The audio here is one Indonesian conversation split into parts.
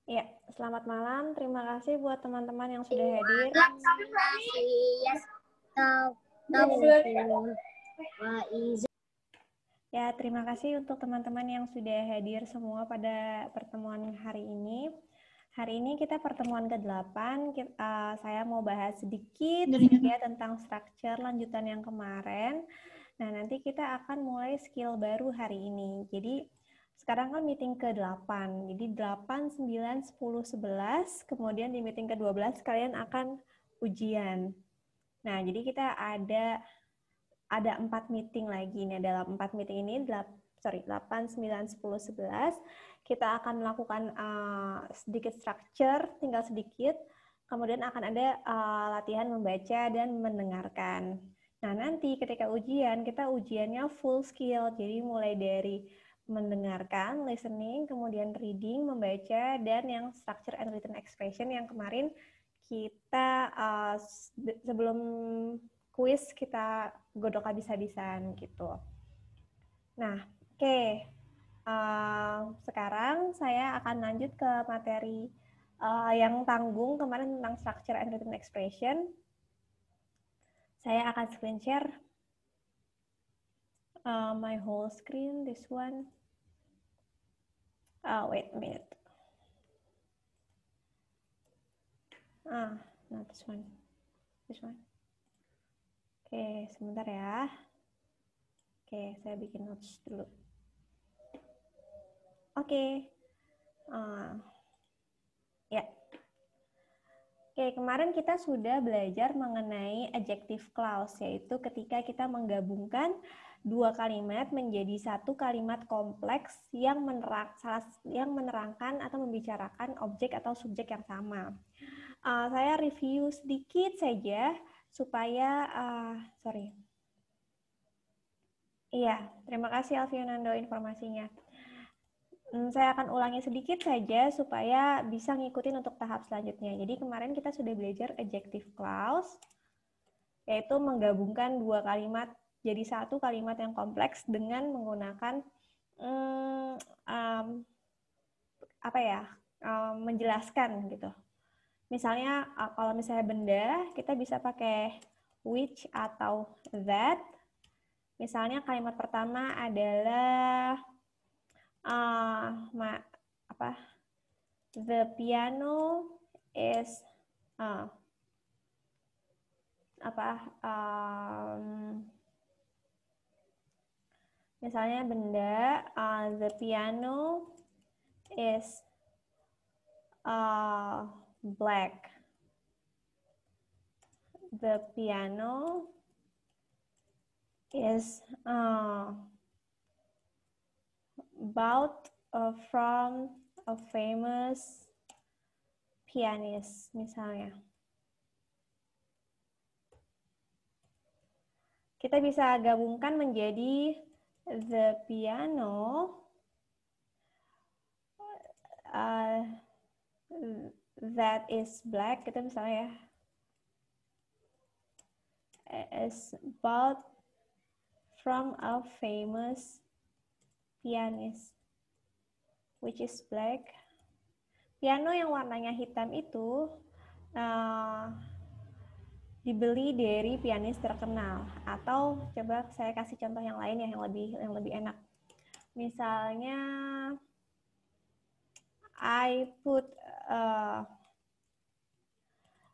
Ya, selamat malam. Terima kasih buat teman-teman yang sudah hadir. Ya, terima kasih untuk teman-teman yang sudah hadir semua pada pertemuan hari ini. Hari ini kita pertemuan ke-8. Saya mau bahas sedikit ya tentang structure lanjutan yang kemarin. Nah, nanti kita akan mulai skill baru hari ini. Jadi, sekarang kan meeting ke-8. Jadi 8, 9, 10, 11. Kemudian di meeting ke-12 kalian akan ujian. Nah, jadi kita ada 4 meeting lagi. Nah, dalam 4 meeting ini 8, 9, 10, 11 kita akan melakukan sedikit structure, tinggal sedikit. Kemudian akan ada latihan membaca dan mendengarkan. Nah, nanti ketika ujian, kita ujiannya full skill. Jadi mulai dari mendengarkan, listening, kemudian reading, membaca, dan yang structure and written expression yang kemarin kita sebelum kuis kita godok habis-habisan gitu. Nah, oke. Sekarang saya akan lanjut ke materi yang tanggung kemarin tentang structure and written expression. Saya akan screen share my whole screen, this one. Wait a minute. Not this one. This one. Oke, sebentar ya. Oke, saya bikin notes dulu. Oke. Ya. Oke, kemarin kita sudah belajar mengenai adjective clause, yaitu ketika kita menggabungkan dua kalimat menjadi satu kalimat kompleks yang menerangkan atau membicarakan objek atau subjek yang sama. Saya review sedikit saja supaya, Iya, terima kasih Alfionando informasinya. Saya akan ulangi sedikit saja supaya bisa ngikutin untuk tahap selanjutnya. Jadi kemarin kita sudah belajar adjective clause, yaitu menggabungkan dua kalimat jadi satu kalimat yang kompleks dengan menggunakan menjelaskan gitu. Misalnya kalau misalnya benda, kita bisa pakai which atau that. Misalnya kalimat pertama adalah the piano is misalnya benda the piano is black. The piano is bought from a famous pianist, misalnya. Kita bisa gabungkan menjadi the piano that is black, kita misalnya is bought from a famous pianist which is black. Piano yang warnanya hitam itu dibeli dari pianis terkenal. Atau coba saya kasih contoh yang lain ya, yang lebih enak. Misalnya I put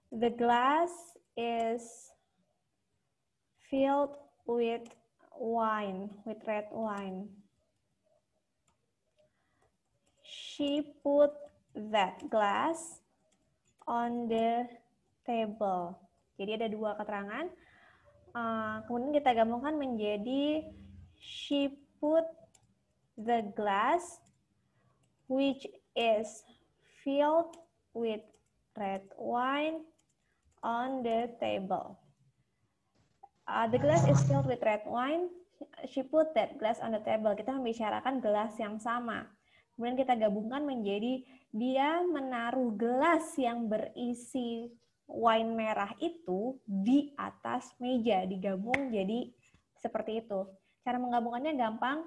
the glass is filled with wine, with red wine. She put that glass on the table. Jadi ada dua keterangan. Kemudian kita gabungkan menjadi she put the glass which is filled with red wine on the table. The glass is filled with red wine. She put that glass on the table. Kita membicarakan gelas yang sama. Kemudian kita gabungkan menjadi dia menaruh gelas yang berisi wine merah itu di atas meja. Digabung jadi seperti itu. Cara menggabungkannya gampang.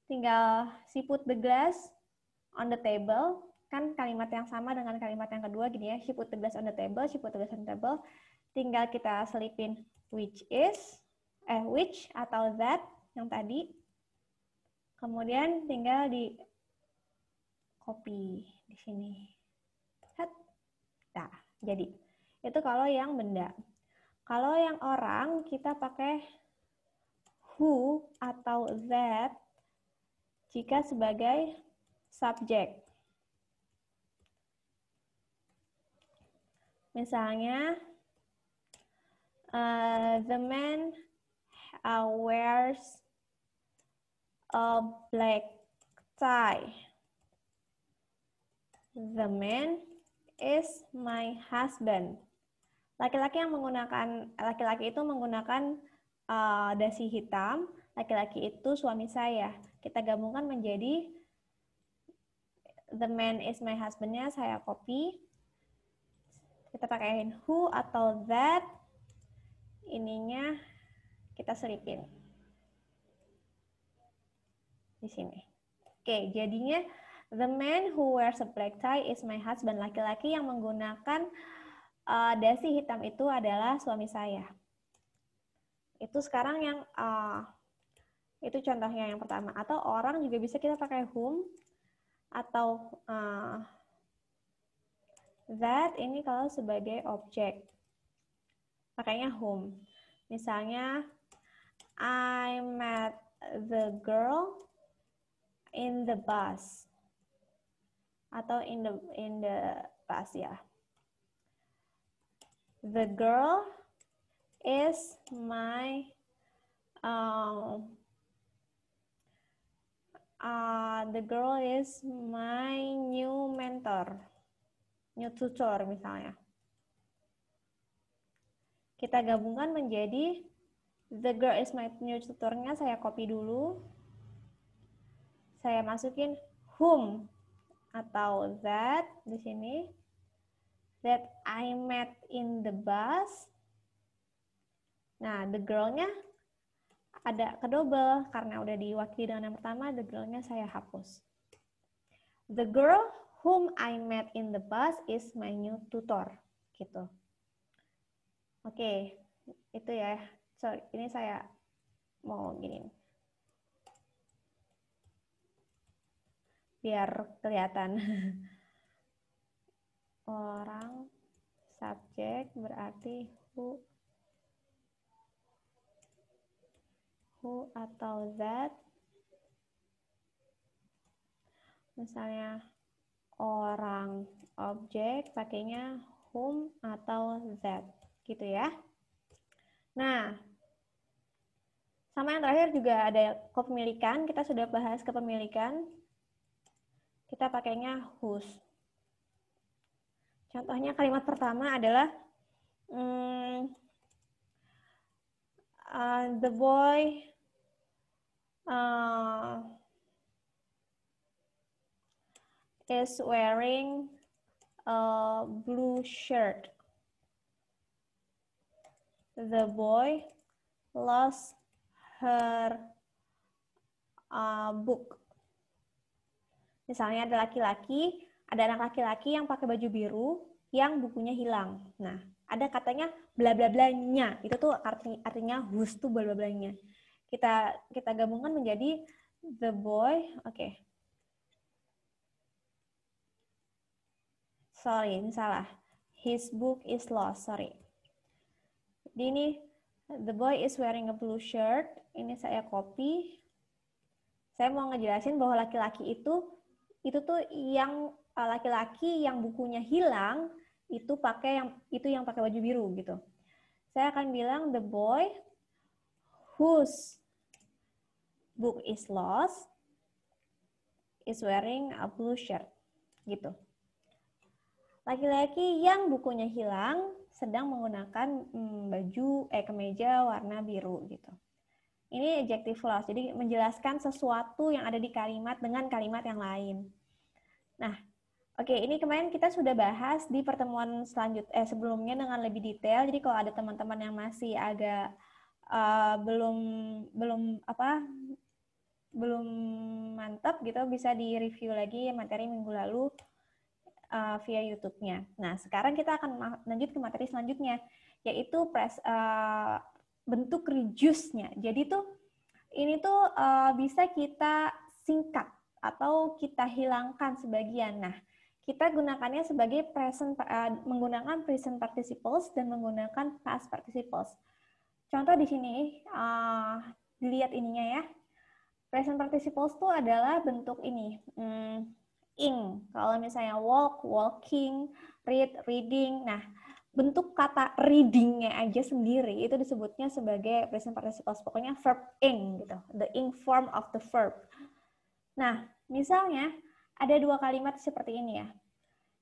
Tinggal she put the glass on the table. kan kalimat yang sama dengan kalimat yang kedua gini ya, she put the glass on the table, she put the glass on the table. Tinggal kita selipin which atau that yang tadi. Kemudian tinggal di copy di sini. Nah, jadi itu kalau yang benda. Kalau yang orang kita pakai who atau that jika sebagai subjek. Misalnya, the man wears a black tie. The man is my husband. Laki-laki itu menggunakan dasi hitam. Laki-laki itu suami saya. Kita gabungkan menjadi the man is my husband-nya saya copy. Kita pakaiin who atau that. Ininya kita selipin di sini. Oke, jadinya the man who wears a black tie is my husband. Laki-laki yang menggunakan dasi hitam itu adalah suami saya. Itu sekarang yang itu contohnya yang pertama. Atau orang juga bisa kita pakai whom atau that ini kalau sebagai objek. Pakainya whom. Misalnya I met the girl in the bus. Atau in the bus ya. The girl is my new mentor, new tutor misalnya. Kita gabungkan menjadi the girl is my new tutornya saya copy dulu. Saya masukin whom atau that di sini. That I met in the bus. Nah, the girl-nya ada kedouble karena udah diwakili dengan yang pertama, the girl-nya saya hapus. The girl whom I met in the bus is my new tutor. Gitu. Oke, itu ya. Sorry, ini saya mau gini. Biar kelihatan. Orang, subjek berarti who atau that. Misalnya orang, objek, pakainya whom atau that. Gitu ya. Nah, sama yang terakhir juga ada kepemilikan. Kita sudah bahas kepemilikan. Kita pakainya whose. Contohnya kalimat pertama adalah the boy is wearing a blue shirt. The boy lost her book. Misalnya ada laki-laki, ada anak laki-laki yang pakai baju biru yang bukunya hilang. Nah, ada katanya bla bla blanya. Itu tuh artinya whose tuh bla bla blanya. Kita gabungkan menjadi the boy. Oke. Sorry, ini salah. His book is lost. Sorry. Jadi ini the boy is wearing a blue shirt. Ini saya copy. Saya mau ngejelasin bahwa laki-laki itu tuh yang laki-laki yang bukunya hilang itu yang pakai baju biru gitu. Saya akan bilang the boy whose book is lost is wearing a blue shirt gitu. Laki-laki yang bukunya hilang sedang menggunakan kemeja warna biru gitu. Ini adjective clause, jadi menjelaskan sesuatu yang ada di kalimat dengan kalimat yang lain. Nah, oke, ini kemarin kita sudah bahas di pertemuan sebelumnya dengan lebih detail. Jadi kalau ada teman-teman yang masih agak belum mantap gitu, bisa di-review lagi materi minggu lalu. via YouTube-nya. Nah, sekarang kita akan lanjut ke materi selanjutnya, yaitu bentuk reduce-nya. Jadi tuh ini tuh bisa kita singkat atau kita hilangkan sebagian. Nah, kita gunakannya sebagai menggunakan present participles dan menggunakan past participles. Contoh di sini, dilihat ininya ya. Present participles itu adalah bentuk ini, ing. Kalau misalnya walk, walking, read, reading. Nah, bentuk kata reading-nya aja sendiri itu disebutnya sebagai present participles. Pokoknya verb ing gitu, the ing form of the verb. Nah, misalnya ada dua kalimat seperti ini ya.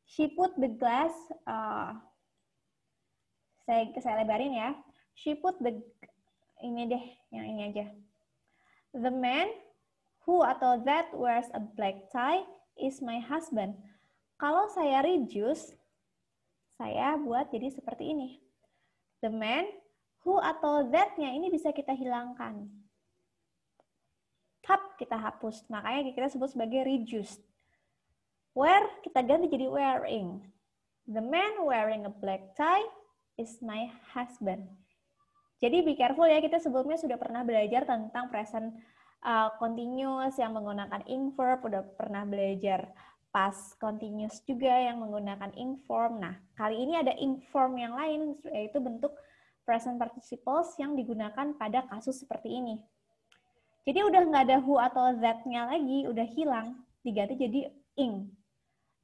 She put the glass, saya lebarin ya. She put the, ini deh, yang ini aja. The man who atau that wears a black tie is my husband. Kalau saya reduce, saya buat jadi seperti ini. The man who atau that-nya ini bisa kita hilangkan. Kita hapus. Makanya kita sebut sebagai reduced. Wear kita ganti jadi wearing. The man wearing a black tie is my husband. Jadi be careful ya, kita sebelumnya sudah pernah belajar tentang present continuous yang menggunakan ing verb, udah pernah belajar past continuous juga yang menggunakan ing form. Nah, kali ini ada ing form yang lain, yaitu bentuk present participles yang digunakan pada kasus seperti ini. Jadi udah nggak ada who atau that-nya lagi, udah hilang, diganti jadi ing.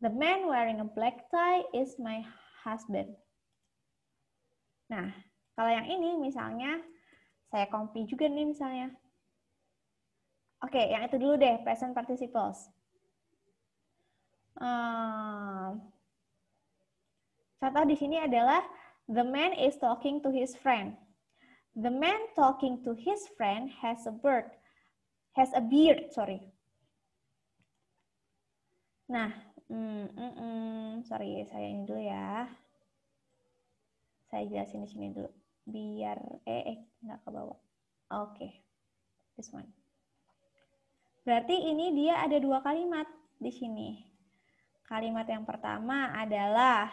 The man wearing a black tie is my husband. Nah, kalau yang ini misalnya, saya copy juga nih misalnya. Oke, yang itu dulu deh, present participles. Contoh di sini adalah, the man is talking to his friend. The man talking to his friend has a beard. Nah, sorry, saya ini dulu ya. Saya jelasin di sini dulu. Biar, nggak ke bawah. Oke, this one. Berarti ini dia ada dua kalimat di sini. Kalimat yang pertama adalah,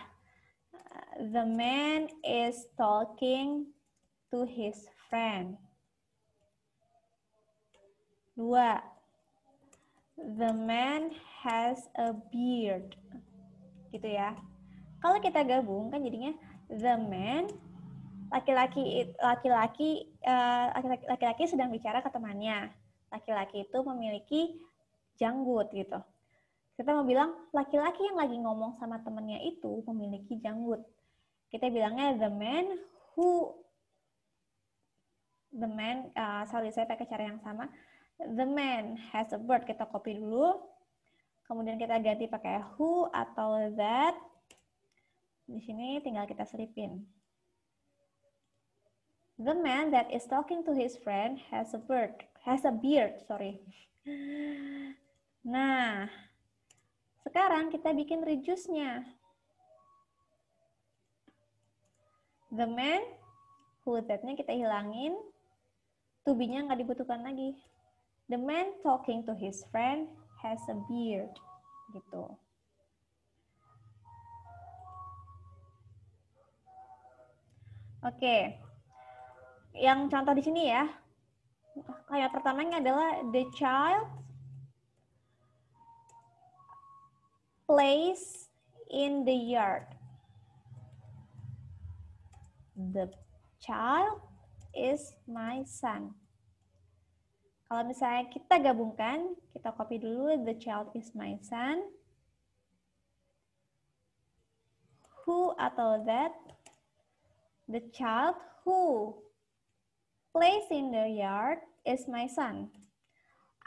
the man is talking to his friend. Dua, the man has a beard. Gitu ya. Kalau kita gabung kan jadinya the man, laki-laki sedang bicara ke temannya. Laki-laki itu memiliki janggut gitu. Kita mau bilang laki-laki yang lagi ngomong sama temannya itu memiliki janggut. Kita bilangnya saya pakai cara yang sama. The man has a beard, kita copy dulu. Kemudian kita ganti pakai who atau that. Di sini tinggal kita selipin. The man that is talking to his friend has a beard. Nah, sekarang kita bikin reduce-nya. The man, who that-nya kita hilangin. To be-nya nggak dibutuhkan lagi. The man talking to his friend has a beard. Gitu. Oke. Yang contoh di sini ya. Kayak pertamanya adalah the child plays in the yard. The child is my son. Kalau misalnya kita gabungkan, kita copy dulu the child is my son. Who atau that, the child who plays in the yard is my son.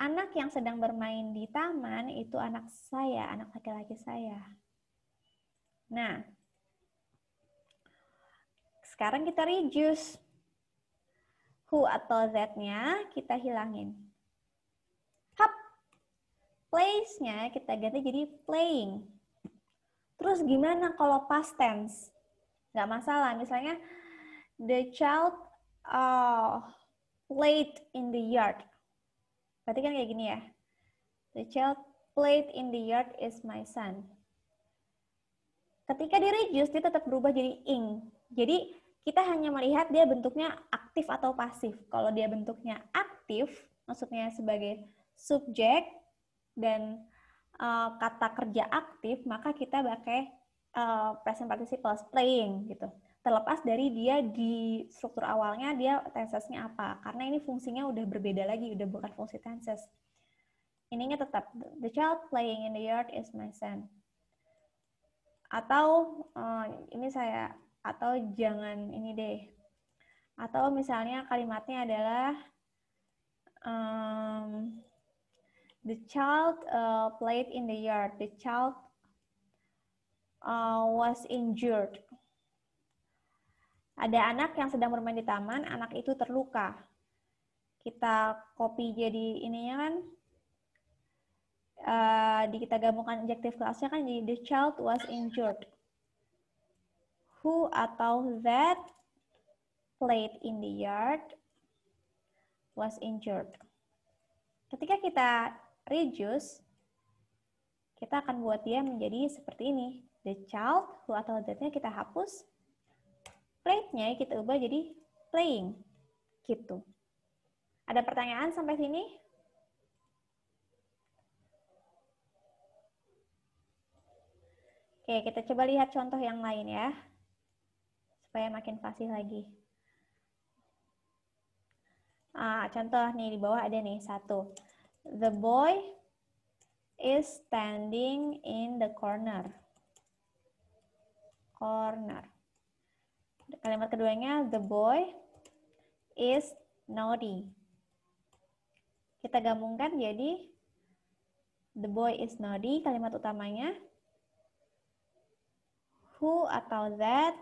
Anak yang sedang bermain di taman itu anak saya, anak laki-laki saya. Nah, sekarang kita reduce. Who atau that-nya kita hilangin. Plays-nya kita ganti jadi playing. Terus gimana kalau past tense? Nggak masalah, misalnya the child played in the yard. Berarti kan kayak gini ya. The child played in the yard is my son. Ketika di reduce, dia tetap berubah jadi ing. Jadi kita hanya melihat dia bentuknya aktif atau pasif. Kalau dia bentuknya aktif, maksudnya sebagai subjek dan kata kerja aktif, maka kita pakai present participle playing gitu. Terlepas dari dia di struktur awalnya dia tensesnya apa, karena ini fungsinya udah berbeda lagi, udah bukan fungsi tenses. Ininya tetap the child playing in the yard is my son. Atau atau jangan ini deh. Atau misalnya kalimatnya adalah the child played in the yard. The child was injured. Ada anak yang sedang bermain di taman, anak itu terluka. Kita copy jadi ininya kan, kita gabungkan adjective clause-nya kan jadi the child was injured. Who atau that played in the yard was injured. Ketika kita reduce, kita akan buat dia menjadi seperti ini. The child, who atau that-nya kita hapus, played-nya kita ubah jadi playing. Gitu. Ada pertanyaan sampai sini? Oke, kita coba lihat contoh yang lain ya. Supaya makin fasih lagi. Contoh nih di bawah ada nih, 1. The boy is standing in the corner. Kalimat keduanya, the boy is naughty. Kita gabungkan jadi the boy is naughty, kalimat utamanya. Who atau that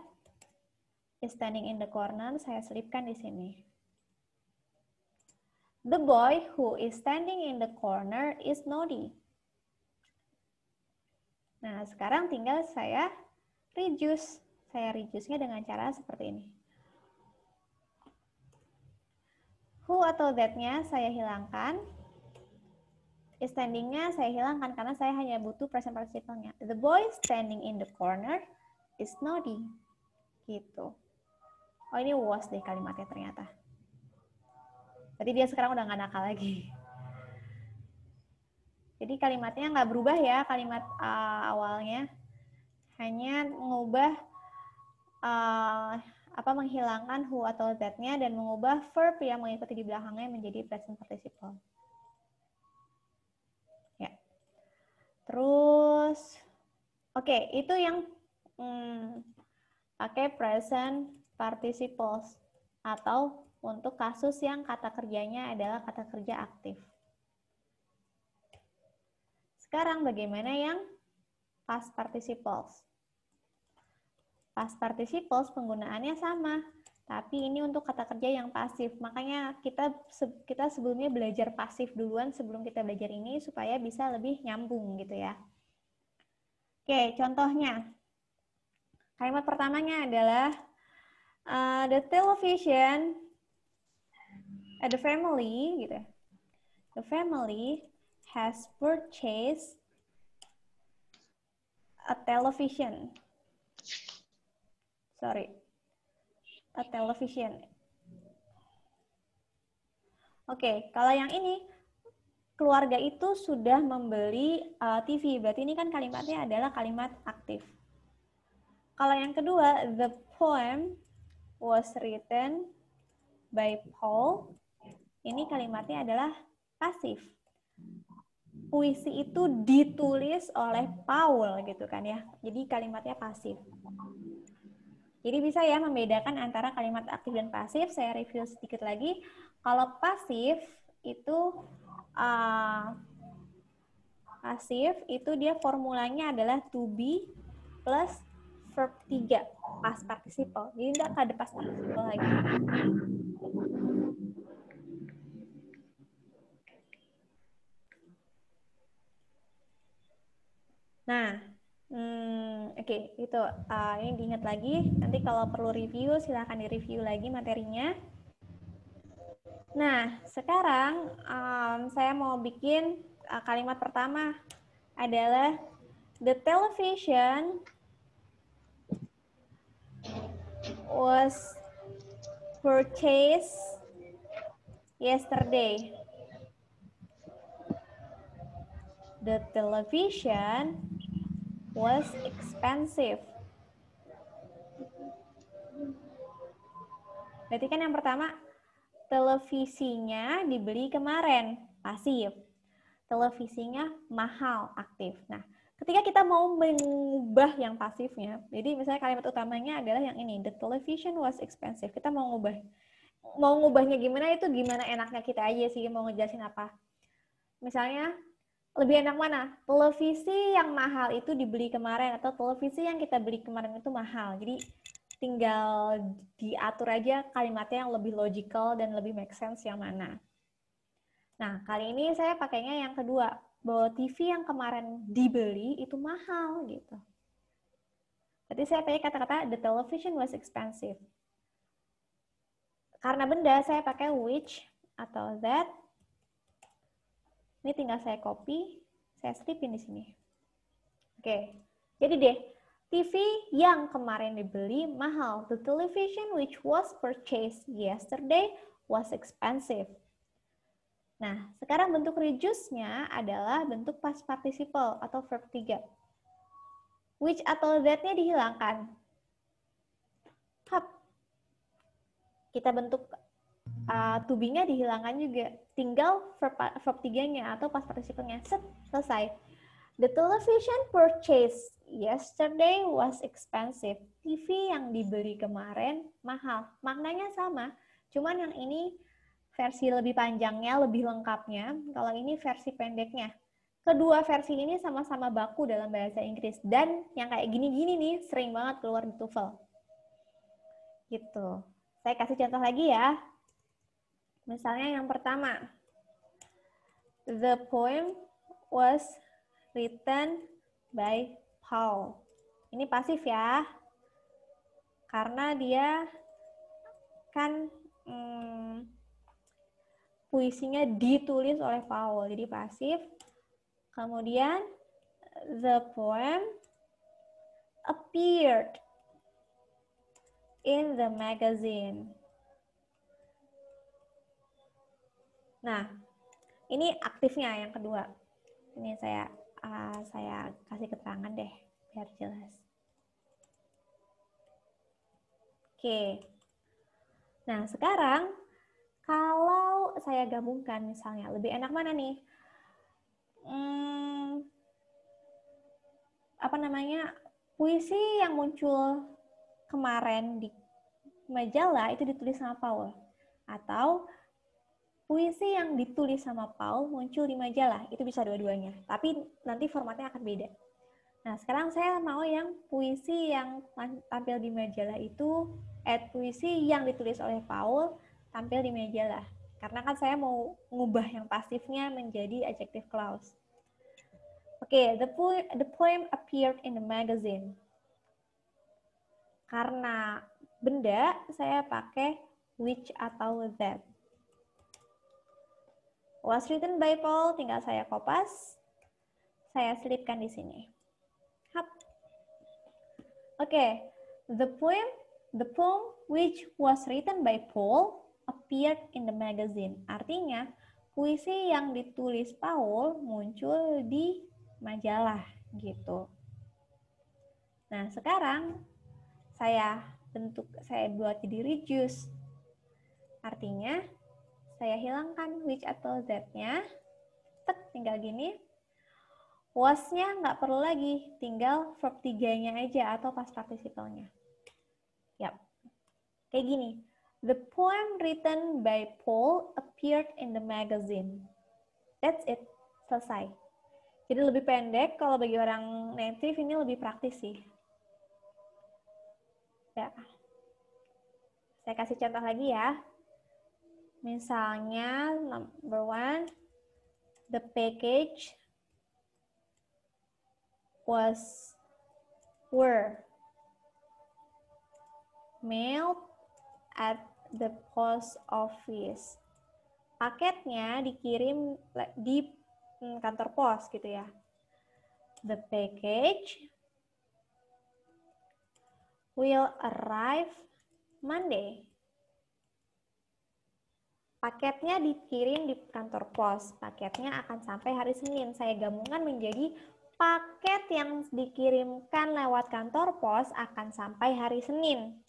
is standing in the corner, saya selipkan di sini. The boy who is standing in the corner is naughty. Nah, sekarang tinggal saya reduce. Saya reduce-nya dengan cara seperti ini. Who atau that-nya saya hilangkan. Standing-nya saya hilangkan karena saya hanya butuh present participle-nya. The boy standing in the corner is naughty. Gitu. Oh, ini was deh kalimatnya ternyata. Berarti dia sekarang udah nggak nakal lagi. Jadi kalimatnya nggak berubah ya, kalimat awalnya. Hanya mengubah menghilangkan who atau that-nya dan mengubah verb yang mengikuti di belakangnya menjadi present participle. Ya. Terus, oke, itu yang pakai present participles atau untuk kasus yang kata kerjanya adalah kata kerja aktif. Sekarang bagaimana yang past participles? Past participles penggunaannya sama, tapi ini untuk kata kerja yang pasif. Makanya kita sebelumnya belajar pasif duluan sebelum kita belajar ini supaya bisa lebih nyambung gitu ya. Oke, contohnya. Kalimat pertamanya adalah the television, the family gitu. The family has purchased a television. A television. Oke, kalau yang ini, keluarga itu sudah membeli TV. Berarti ini kan kalimatnya adalah kalimat aktif. Kalau yang kedua, the poem was written by Paul. Ini kalimatnya adalah pasif. Puisi itu ditulis oleh Paul gitu kan ya. Jadi kalimatnya pasif. Jadi bisa ya membedakan antara kalimat aktif dan pasif. Saya review sedikit lagi. Kalau pasif itu dia formulanya adalah to be plus verb 3 past participle. Jadi tidak ada past participle lagi. Nah, oke, itu ini diingat lagi. Nanti kalau perlu review, silakan direview lagi materinya. Nah, sekarang saya mau bikin kalimat pertama adalah the television was purchased yesterday. The television was expensive. Berarti kan yang pertama, televisinya dibeli kemarin, pasif. Televisinya mahal, aktif. Nah, ketika kita mau mengubah yang pasifnya, jadi misalnya kalimat utamanya adalah yang ini, the television was expensive. Kita mau ngubahnya gimana, itu gimana enaknya kita aja sih, mau ngejelasin apa. Misalnya, lebih enak mana? Televisi yang mahal itu dibeli kemarin, atau televisi yang kita beli kemarin itu mahal. Jadi, tinggal diatur aja kalimatnya yang lebih logical dan lebih make sense yang mana. Nah, kali ini saya pakainya yang kedua, bahwa TV yang kemarin dibeli itu mahal gitu. Berarti saya pakai kata-kata the television was expensive. Karena benda saya pakai which atau that. Ini tinggal saya copy, saya selipin di sini. Oke. Jadi deh, TV yang kemarin dibeli mahal. The television which was purchased yesterday was expensive. Nah, sekarang bentuk reduce-nya adalah bentuk past participle atau verb 3. Which atau that-nya dihilangkan. Hap. Kita bentuk to be-nya dihilangkan juga. Tinggal verb 3-nya atau past participle-nya. Selesai. The television purchased yesterday was expensive. TV yang dibeli kemarin mahal. Maknanya sama, cuman yang ini versi lebih panjangnya, lebih lengkapnya. Kalau ini versi pendeknya. Kedua versi ini sama-sama baku dalam bahasa Inggris. Dan yang kayak gini-gini nih sering banget keluar di TOEFL. Gitu. Saya kasih contoh lagi ya. Misalnya yang pertama. The poem was written by Paul. Ini pasif ya. Karena dia kan puisinya ditulis oleh Paul, jadi pasif. Kemudian, the poem appeared in the magazine. Nah, ini aktifnya yang kedua. Ini saya kasih keterangan deh, biar jelas. Oke. Nah, sekarang kalau saya gabungkan misalnya, lebih enak mana nih? Puisi yang muncul kemarin di majalah itu ditulis sama Paul. Atau puisi yang ditulis sama Paul muncul di majalah, itu bisa dua-duanya. Tapi nanti formatnya akan beda. Nah, sekarang saya mau yang puisi yang tampil di majalah itu, puisi yang ditulis oleh Paul tampil di majalah. Karena kan saya mau ngubah yang pasifnya menjadi adjective clause. Oke, the poem appeared in the magazine. Karena benda, saya pakai which atau that. Was written by Paul, tinggal saya kopas, saya selipkan di sini. Hap. Oke, the poem which was written by Paul appeared in the magazine. Artinya, puisi yang ditulis Paul muncul di majalah gitu. Nah, sekarang saya buat jadi reduce. Artinya, saya hilangkan which atau that-nya. Tinggal gini. Was-nya nggak perlu lagi, tinggal verb 3-nya aja atau past participle-nya. Yap. Kayak gini. The poem written by Paul appeared in the magazine. That's it. Selesai. Jadi lebih pendek, kalau bagi orang native ini lebih praktis sih. Ya. Saya kasih contoh lagi ya. Misalnya, number 1, the package were mailed at the post office. Paketnya dikirim di kantor pos gitu ya. The package will arrive Monday. Paketnya dikirim di kantor pos. Paketnya akan sampai hari Senin. Saya gabungkan menjadi paket yang dikirimkan lewat kantor pos akan sampai hari Senin.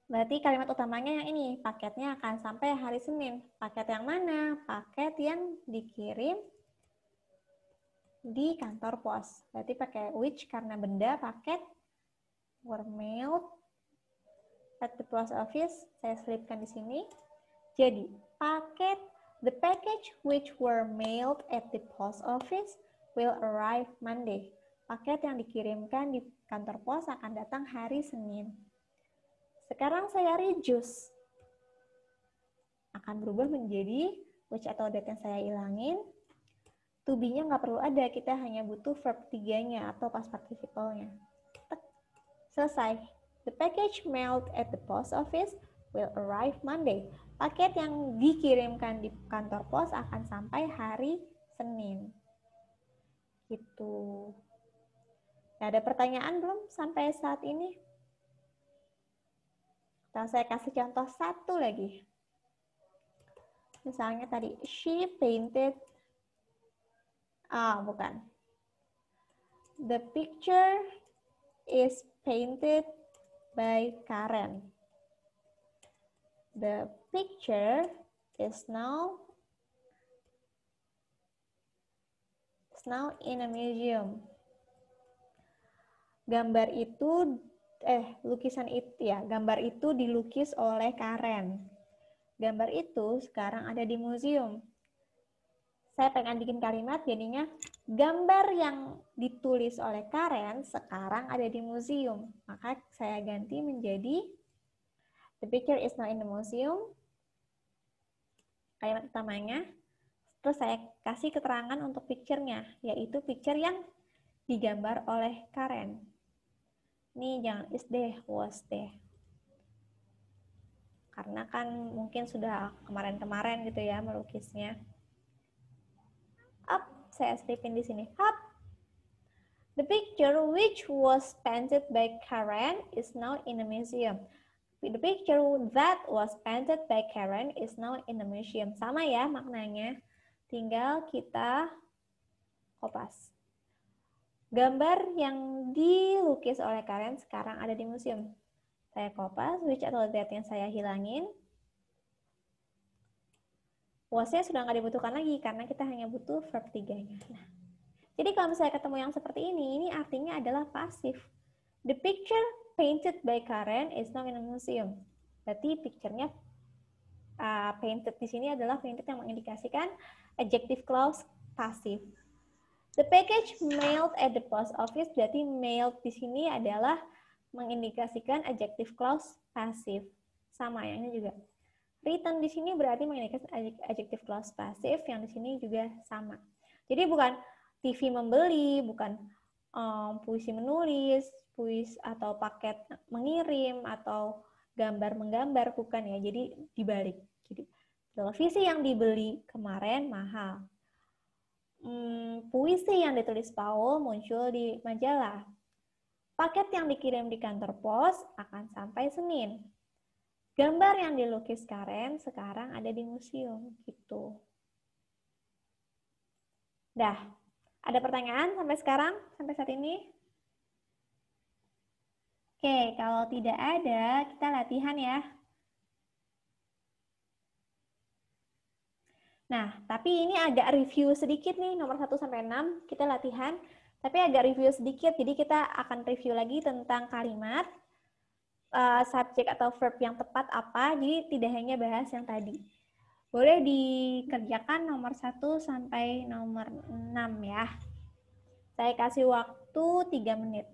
Berarti kalimat utamanya yang ini, paketnya akan sampai hari Senin. Paket yang mana? Paket yang dikirim di kantor pos. Berarti pakai which karena benda, paket were mailed at the post office. Saya selipkan di sini. Jadi, the package which were mailed at the post office will arrive Monday. Paket yang dikirimkan di kantor pos akan datang hari Senin. Sekarang saya reduce. Akan berubah menjadi which atau that yang saya ilangin. To be-nya nggak perlu ada, kita hanya butuh verb 3-nya atau past participle-nya. Selesai. The package mailed at the post office will arrive Monday. Paket yang dikirimkan di kantor pos akan sampai hari Senin. Gitu. Nah, ada pertanyaan belum sampai saat ini? Kalau saya kasih contoh satu lagi. Misalnya tadi, she painted. Bukan. The picture is painted by Karen. The picture is now in a museum. Gambar itu gambar itu dilukis oleh Karen. Gambar itu sekarang ada di museum. Saya pengen bikin kalimat jadinya gambar yang ditulis oleh Karen sekarang ada di museum. Maka saya ganti menjadi the picture is now in the museum. Kalimat utamanya. Terus saya kasih keterangan untuk picture-nya, yaitu picture yang digambar oleh Karen. Ini jangan is deh, was deh. Karena kan mungkin sudah kemarin-kemarin gitu ya melukisnya. Up, saya stripin di sini. Up. The picture which was painted by Karen is now in a museum. The picture that was painted by Karen is now in a museum. Sama ya maknanya. Tinggal kita kopas. Gambar yang dilukis oleh Karen sekarang ada di museum. Saya kopas, which atau that yang saya hilangin. Was-nya sudah nggak dibutuhkan lagi karena kita hanya butuh verb 3-nya. Nah, jadi kalau misalnya ketemu yang seperti ini artinya adalah pasif. The picture painted by Karen is now in a museum. Berarti picture-nya painted di sini adalah painted yang mengindikasikan adjective clause pasif. The package mailed at the post office, berarti mailed di sini adalah mengindikasikan adjective clause pasif. Sama yang ini juga. Written di sini berarti mengindikasikan adjective clause pasif, yang di sini juga sama. Jadi bukan TV membeli, bukan puisi menulis, puisi atau paket mengirim, atau gambar menggambar, bukan ya. Jadi dibalik. Jadi televisi yang dibeli kemarin mahal. Puisi yang ditulis Paul muncul di majalah. Paket yang dikirim di kantor pos akan sampai Senin. Gambar yang dilukis Karen sekarang ada di museum. Gitu. Dah, ada pertanyaan sampai sekarang, sampai saat ini? Oke, kalau tidak ada, kita latihan ya. Nah, tapi ini agak review sedikit nih, nomor 1 sampai 6 kita latihan, tapi agak review sedikit, jadi kita akan review lagi tentang kalimat, subjek atau verb yang tepat apa, jadi tidak hanya bahas yang tadi. Boleh dikerjakan nomor 1 sampai nomor 6 ya. Saya kasih waktu 3 menit.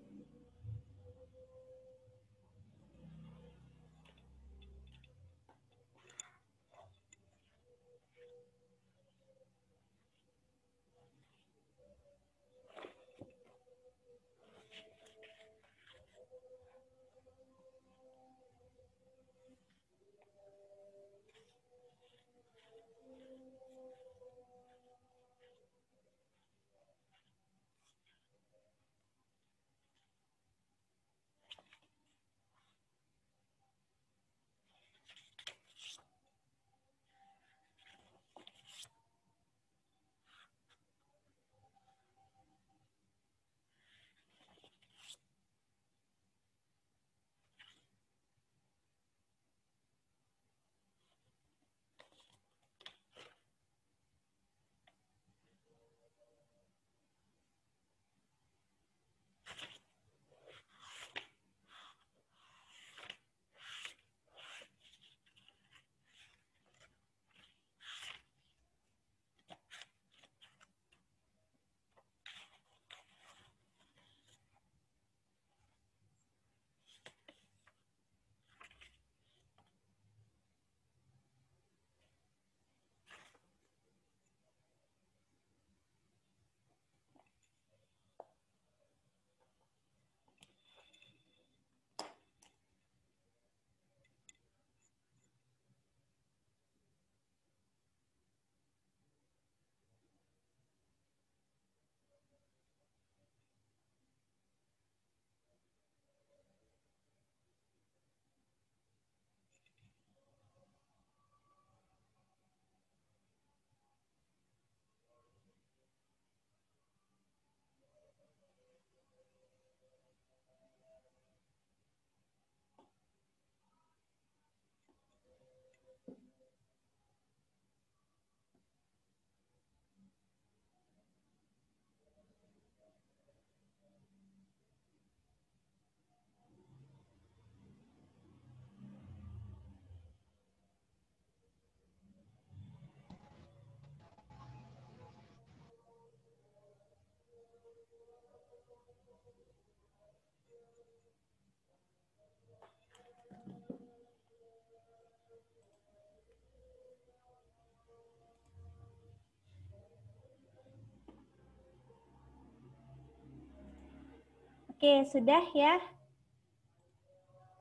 Oke, sudah ya?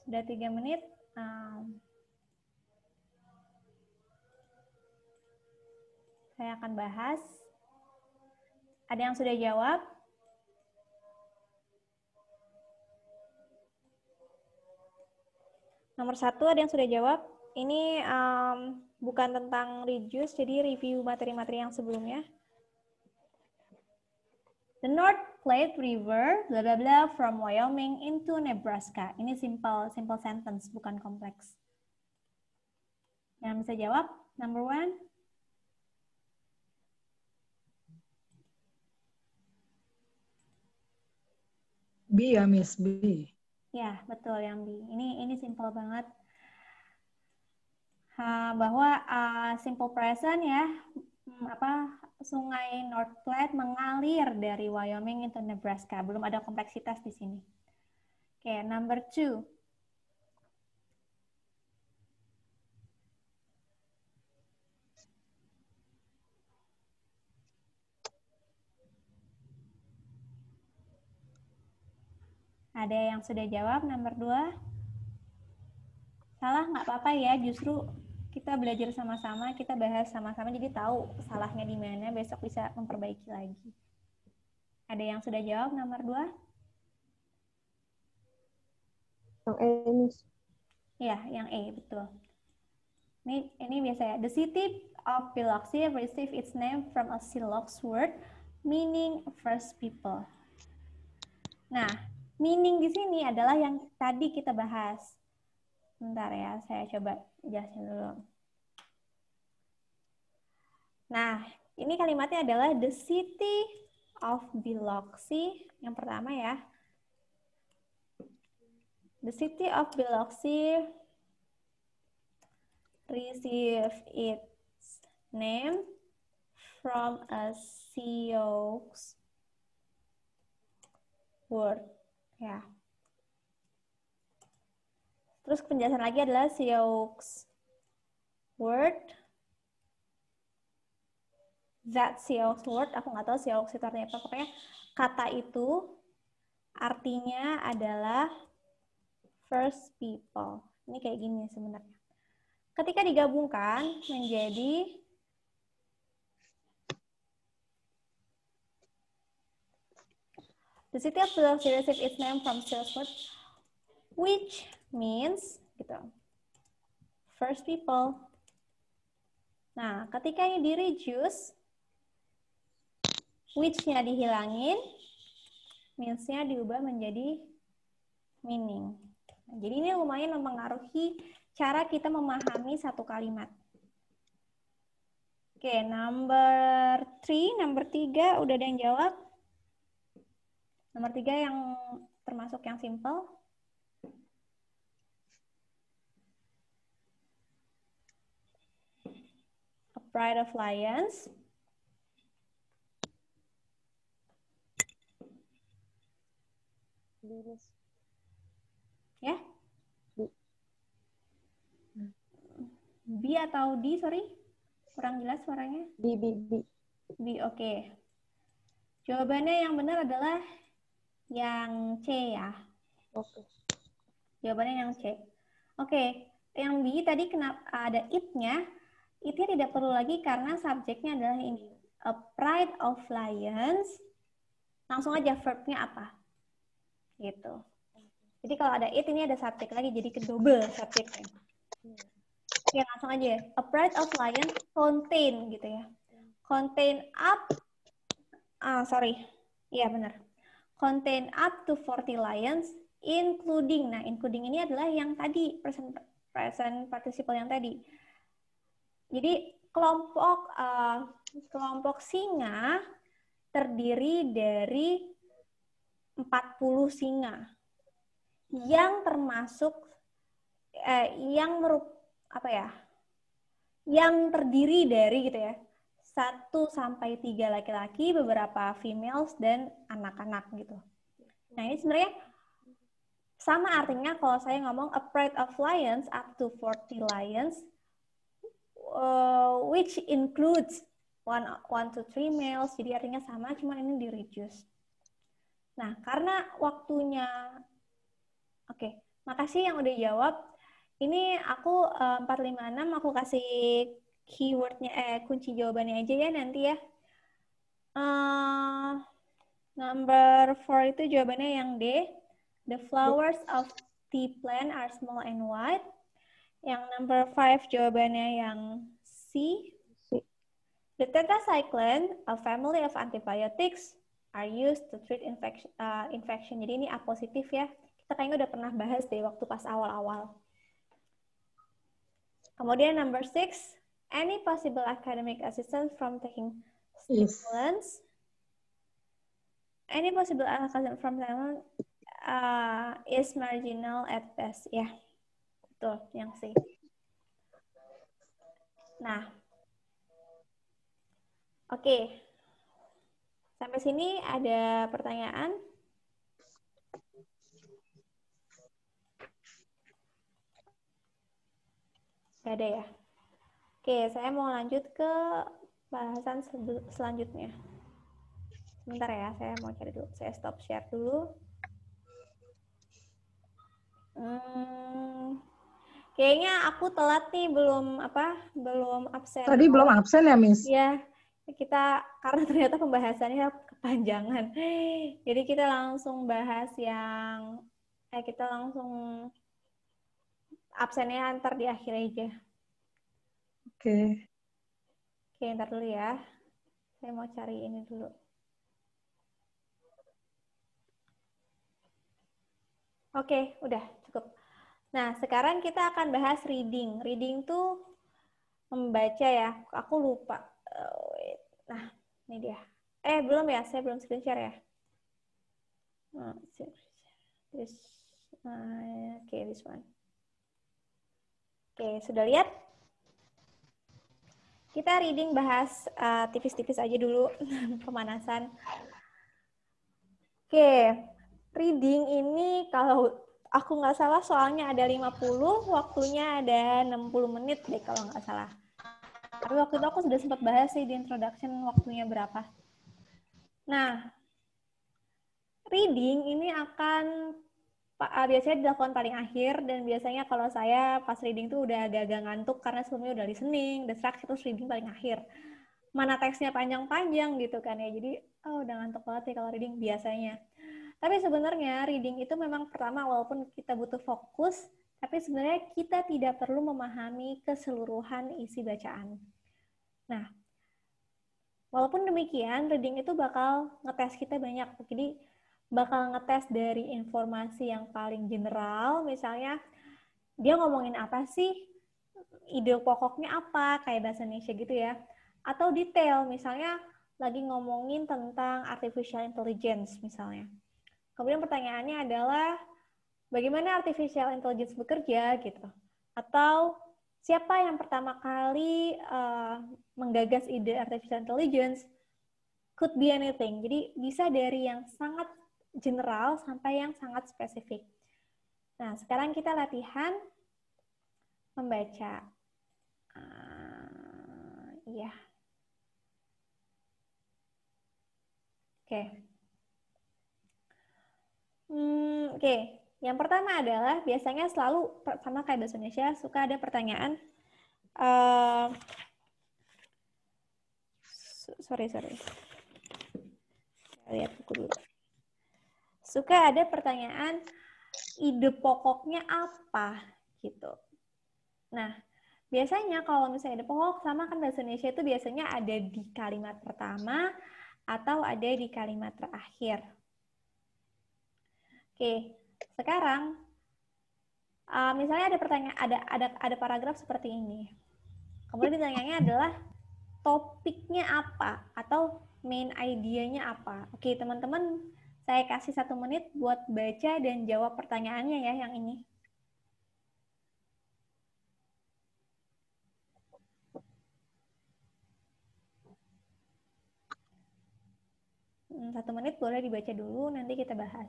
Sudah 3 menit. Saya akan bahas. Ada yang sudah jawab? Nomor 1 ada yang sudah jawab. Ini bukan tentang reduce, jadi review materi-materi yang sebelumnya. The North Platte River, bla bla bla, from Wyoming into Nebraska. Ini simple sentence, bukan kompleks. Yang bisa jawab? Number 1. B ya, Miss, B. Ya, betul yang B. Ini simple banget. Bahwa simple present ya, Sungai North Platte mengalir dari Wyoming into Nebraska. Belum ada kompleksitas di sini. Oke, number 2. Ada yang sudah jawab number 2? Salah nggak apa-apa ya, justru kita belajar sama-sama, kita bahas sama-sama, jadi tahu salahnya di mana, besok bisa memperbaiki lagi. Ada yang sudah jawab nomor 2? Yang E, Miss. Ya, yang E, betul. Ini biasa ya. The city of Biloxi received its name from a Sioux word meaning first people. Nah, meaning di sini adalah yang tadi kita bahas. Bentar ya, saya coba jelasin dulu. Nah, ini kalimatnya adalah the city of Biloxi. Yang pertama ya. The city of Biloxi received its name from a Sioux word. Ya. Terus penjelasan lagi adalah Sioux word. That Sioux word, aku nggak tahu Sioux itu artinya apa. Pokoknya kata itu artinya adalah first people. Ini kayak gini sebenarnya. Ketika digabungkan menjadi the city of Biloxi received its name from Sioux word, which means gitu, first people. Nah, ketika ini di reduce, which-nya dihilangin, means-nya diubah menjadi meaning. Nah, jadi ini lumayan mempengaruhi cara kita memahami satu kalimat. Oke, number 3 udah ada yang jawab? Nomor 3 yang termasuk yang simple. A Pride of Lions. Ya? B atau D, sorry? Kurang jelas suaranya. B. B, oke. Jawabannya yang benar adalah yang C ya. Oke. Jawabannya yang C. Oke, yang B tadi kenapa ada it-nya? It-nya tidak perlu lagi karena subjeknya adalah ini. A Pride of Lions. Langsung aja verb-nya apa? Gitu. Jadi kalau ada it, ini ada subjek lagi, jadi kedouble subjeknya. Oke, langsung aja. A Pride of Lions contain gitu ya. Contain up, iya benar. Contain up to 40 lions, including. Nah, including ini adalah yang tadi, present participle yang tadi. Jadi kelompok singa terdiri dari 40 singa yang termasuk yang terdiri dari gitu ya 1 sampai 3 laki-laki, beberapa females dan anak-anak gitu. Nah, ini sebenarnya sama artinya kalau saya ngomong a pride of lions up to 40 lions, which includes 1 to 3 males, jadi artinya sama, cuman ini di reduce. Nah, karena waktunya, oke, makasih yang udah jawab. Ini aku 456, aku kasih keywordnya, kunci jawabannya aja ya nanti ya. Number 4 itu jawabannya yang D. The flowers of tea plant are small and white. Yang number 5 jawabannya yang C. The tetracycline, a family of antibiotics, are used to treat infection. Jadi ini A positif ya. Kita kayaknya udah pernah bahas deh waktu pas awal-awal. Kemudian number 6, any possible academic assistance from taking stimulants. Any possible assistance from stimulants is marginal at best. Ya, betul yang C. Nah, oke. Sampai sini ada pertanyaan? Gak ada ya? Oke, saya mau lanjut ke bahasan selanjutnya. Sebentar ya, saya mau cari dulu. Saya stop share dulu. Kayaknya aku telat nih, belum absen. Tadi belum absen ya, Miss? Iya, kita karena ternyata pembahasannya kepanjangan. Jadi kita langsung bahas yang kita langsung absennya ntar di akhir aja. Oke. Oke, ntar dulu ya. Saya mau cari ini dulu. Oke, udah cukup. Nah, sekarang kita akan bahas reading. Reading tuh membaca ya. Aku lupa. Nah, ini dia. Belum ya? Saya belum screen share ya. This one. Oke, sudah lihat? Kita reading bahas tipis-tipis aja dulu, pemanasan. Oke, reading ini kalau aku nggak salah soalnya ada 50, waktunya ada 60 menit deh kalau nggak salah. Tapi waktu itu aku sudah sempat bahas sih di introduction waktunya berapa. Nah, reading ini akan biasanya dilakukan paling akhir, dan biasanya kalau saya pas reading tuh udah agak-agak ngantuk karena sebelumnya udah listening, distract, terus reading paling akhir. Mana teksnya panjang-panjang gitu kan ya, jadi udah ngantuk banget ya kalau reading biasanya. Tapi sebenarnya reading itu memang pertama walaupun kita butuh fokus, tapi sebenarnya kita tidak perlu memahami keseluruhan isi bacaan. Nah, walaupun demikian, reading itu bakal ngetes kita banyak. Jadi, bakal ngetes dari informasi yang paling general, misalnya dia ngomongin apa sih, ide pokoknya apa, kayak bahasa Indonesia gitu ya. Atau detail, misalnya lagi ngomongin tentang artificial intelligence misalnya. Kemudian pertanyaannya adalah, bagaimana artificial intelligence bekerja gitu. Atau siapa yang pertama kali menggagas ide artificial intelligence? Could be anything. Jadi bisa dari yang sangat general sampai yang sangat spesifik. Nah, sekarang kita latihan membaca. Iya. Oke. Oke. Yang pertama adalah biasanya selalu sama kayak bahasa Indonesia suka ada pertanyaan. Sorry. Lihat buku dulu. Suka ada pertanyaan, ide pokoknya apa gitu. Nah, biasanya kalau misalnya ide pokok sama kan bahasa Indonesia itu biasanya ada di kalimat pertama atau ada di kalimat terakhir. Oke, sekarang misalnya ada pertanyaan, ada paragraf seperti ini. Kemudian pertanyaannya adalah topiknya apa atau main idenya apa. Oke, teman-teman, saya kasih 1 menit buat baca dan jawab pertanyaannya ya yang ini. Satu menit boleh dibaca dulu, nanti kita bahas.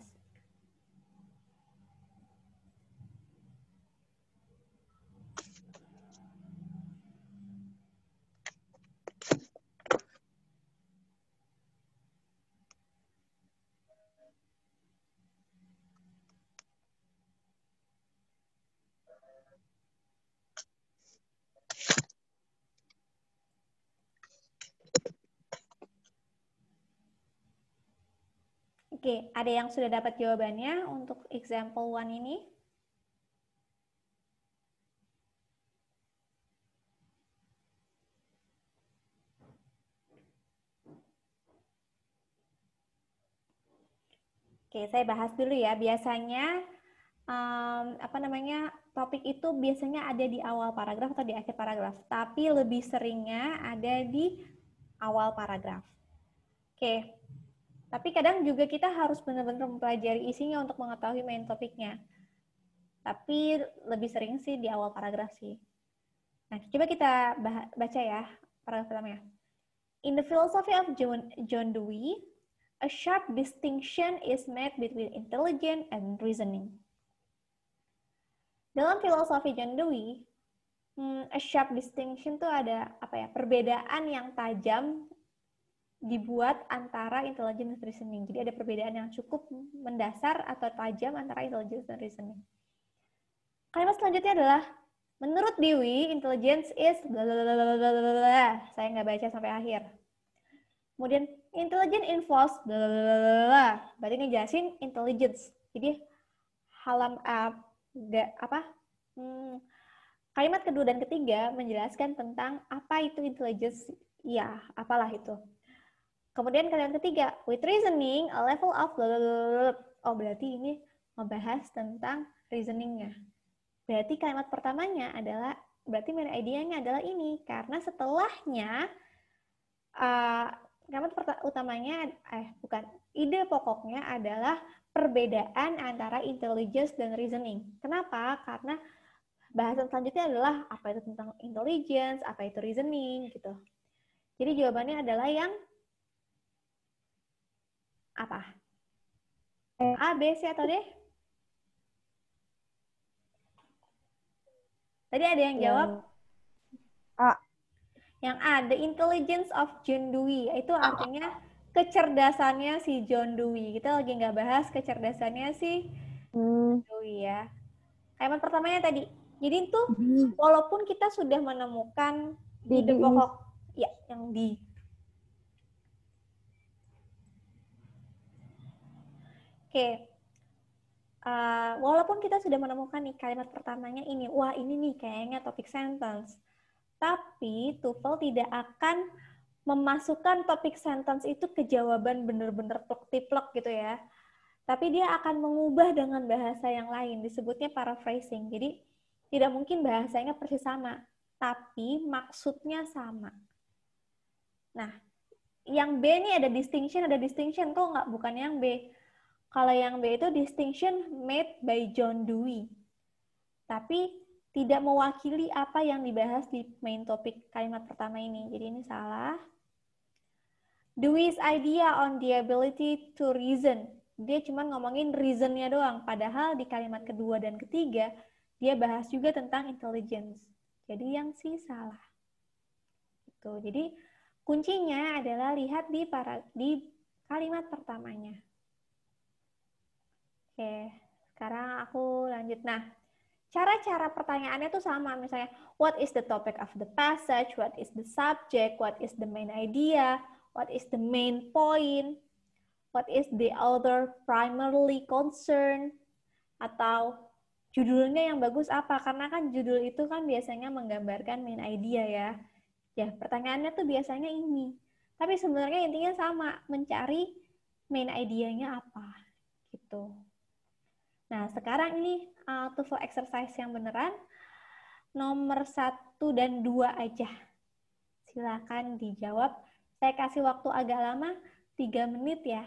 Oke, ada yang sudah dapat jawabannya untuk example 1 ini? Oke, saya bahas dulu ya. Biasanya topik itu biasanya ada di awal paragraf atau di akhir paragraf, tapi lebih seringnya ada di awal paragraf. Oke, tapi kadang juga kita harus benar-benar mempelajari isinya untuk mengetahui main topiknya. Tapi lebih sering sih di awal paragraf sih. Nah, coba kita baca ya paragraf pertamanya. In the philosophy of John Dewey, a sharp distinction is made between intelligence and reasoning. Dalam filosofi John Dewey, a sharp distinction itu ada perbedaan yang tajam dibuat antara intelligence dan reasoning. Jadi ada perbedaan yang cukup mendasar atau tajam antara intelligence dan reasoning. Kalimat selanjutnya adalah menurut Dewey, intelligence is blablabla. Saya nggak baca sampai akhir. Kemudian intelligence involves blablabla. Berarti ngejelasin intelligence. Jadi kalimat kedua dan ketiga menjelaskan tentang apa itu intelligence. Ya, apalah itu. Kemudian kalimat ketiga, with reasoning, a level of blablabla. Oh, berarti ini membahas tentang reasoningnya. Berarti kalimat pertamanya adalah, berarti main idenya adalah ini. Karena setelahnya, kalimat utamanya, ide pokoknya adalah perbedaan antara intelligence dan reasoning. Kenapa? Karena bahasan selanjutnya adalah apa itu tentang intelligence, apa itu reasoning, gitu. Jadi jawabannya adalah yang apa? A, B, C, atau D? Tadi ada yang jawab? A. Yang A, the intelligence of John Dewey. Itu artinya kecerdasannya si John Dewey. Kita lagi nggak bahas kecerdasannya si John Dewey ya. Kalimat pertamanya tadi. Jadi itu walaupun kita sudah menemukan ide pokok, ya yang di. Oke. Walaupun kita sudah menemukan nih kalimat pertamanya ini, wah ini nih kayaknya topik sentence. Tapi TOEFL tidak akan memasukkan topik sentence itu ke jawaban bener-bener plek-tiplek gitu ya. Tapi dia akan mengubah dengan bahasa yang lain, disebutnya paraphrasing. Jadi tidak mungkin bahasanya persis sama, tapi maksudnya sama. Nah, yang B ini ada distinction, kok nggak bukan yang B? Kalau yang B itu distinction made by John Dewey. Tapi tidak mewakili apa yang dibahas di main topik kalimat pertama ini. Jadi ini salah. Dewey's idea on the ability to reason. Dia cuma ngomongin reasonnya doang. Padahal di kalimat kedua dan ketiga, dia bahas juga tentang intelligence. Jadi yang C salah. Gitu. Jadi kuncinya adalah lihat di kalimat pertamanya. Oke, sekarang aku lanjut. Nah, cara-cara pertanyaannya tuh sama. Misalnya, what is the topic of the passage? What is the subject? What is the main idea? What is the main point? What is the author primarily concerned? Atau judulnya yang bagus apa? Karena kan judul itu kan biasanya menggambarkan main idea ya. Ya, pertanyaannya tuh biasanya ini. Tapi sebenarnya intinya sama, mencari main idea-nya apa. Gitu. Nah, sekarang ini TOEFL exercise yang beneran. Nomor 1 dan 2 aja. Silakan dijawab. Saya kasih waktu agak lama, 3 menit ya.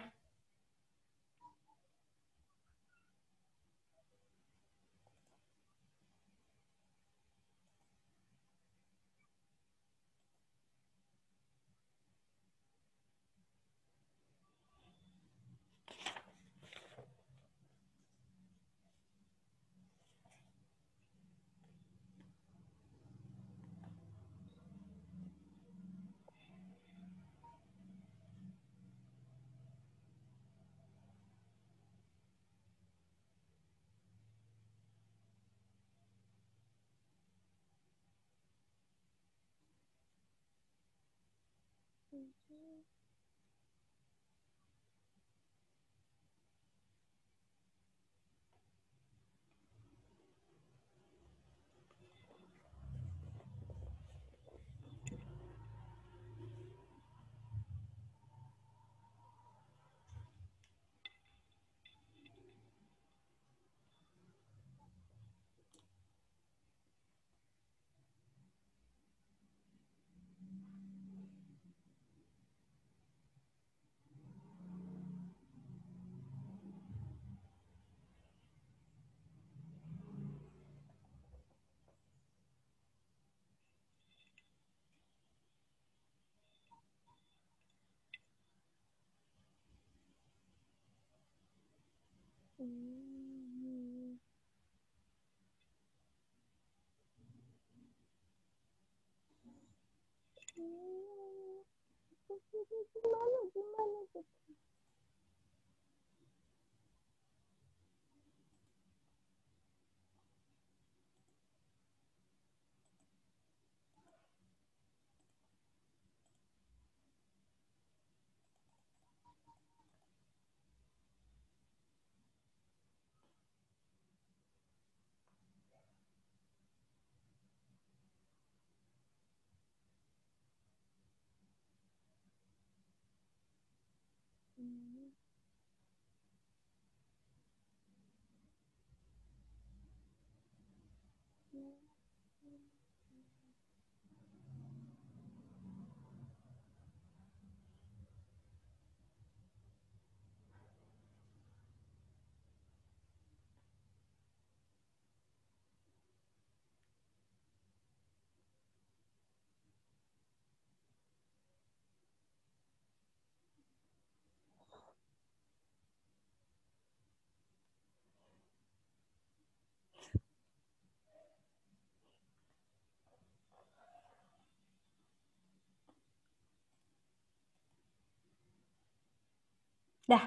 Dah,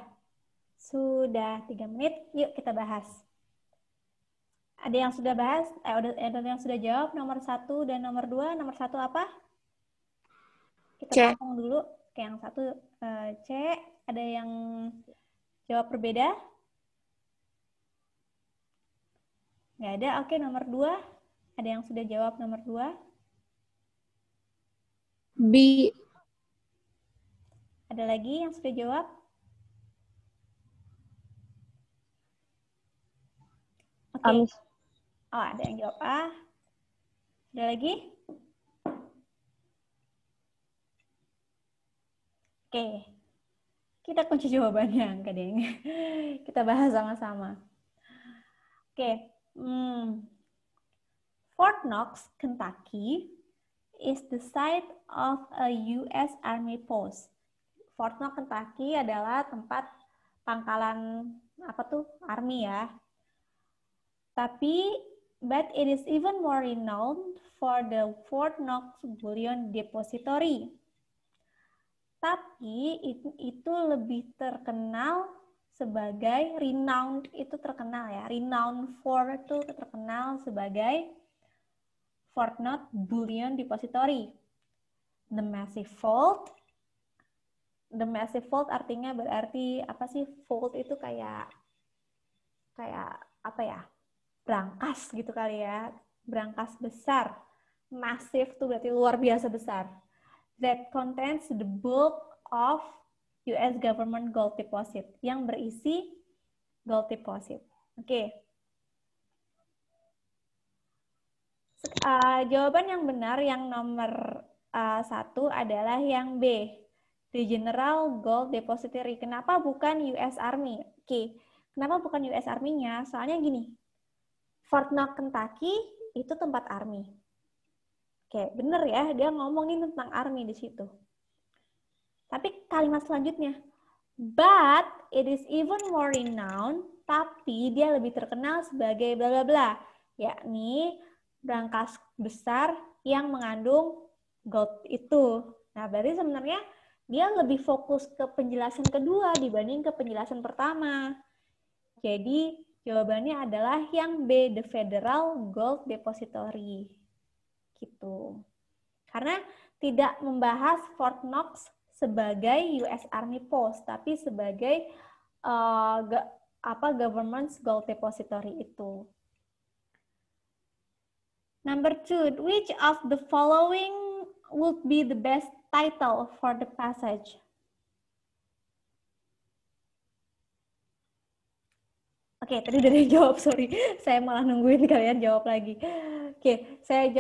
sudah 3 menit. Yuk kita bahas. Ada yang sudah bahas? Ada yang sudah jawab nomor 1 dan nomor 2. Nomor 1 apa? Kita C. tampung dulu. Oke, yang 1 C. Ada yang jawab berbeda? Nggak ada. Oke, nomor 2. Ada yang sudah jawab nomor 2? B. Ada lagi yang sudah jawab? Oke. Oh, ada yang jawab A. Ada lagi? Oke. Kita kunci jawabannya, enggak deng. Kita bahas sama-sama. Oke. Fort Knox, Kentucky is the site of a U.S. Army post. Fort Knox, Kentucky adalah tempat pangkalan Army ya. But it is even more renowned for the Fort Knox Bullion Depository. Tapi itu lebih terkenal sebagai renowned, itu terkenal ya. Renowned for itu terkenal sebagai Fort Knox Bullion Depository. The Massive Vault artinya berarti apa sih? Vault itu kayak apa ya? Brankas gitu kali ya. Brankas besar. Massive itu berarti luar biasa besar. That contains the bulk of US government gold deposit. Yang berisi gold deposit. Oke. Jawaban yang benar yang nomor 1 adalah yang B. The General Gold Depository. Kenapa bukan US Army? Oke. Kenapa bukan US Army-nya? Soalnya gini. Fort Knox, Kentucky itu tempat Army. Oke, bener ya, dia ngomongin tentang Army di situ. Tapi kalimat selanjutnya, but it is even more renowned, tapi dia lebih terkenal sebagai bla bla bla, yakni brankas besar yang mengandung gold itu. Nah, berarti sebenarnya dia lebih fokus ke penjelasan kedua dibanding ke penjelasan pertama. Jadi, jawabannya adalah yang B, the Federal Gold Depository. Gitu. Karena tidak membahas Fort Knox sebagai US Army Post, tapi sebagai Government's Gold Depository itu. Number 2, which of the following would be the best title for the passage? Oke, tadi udah dijawab, sorry. Saya malah nungguin kalian jawab lagi. Oke, saya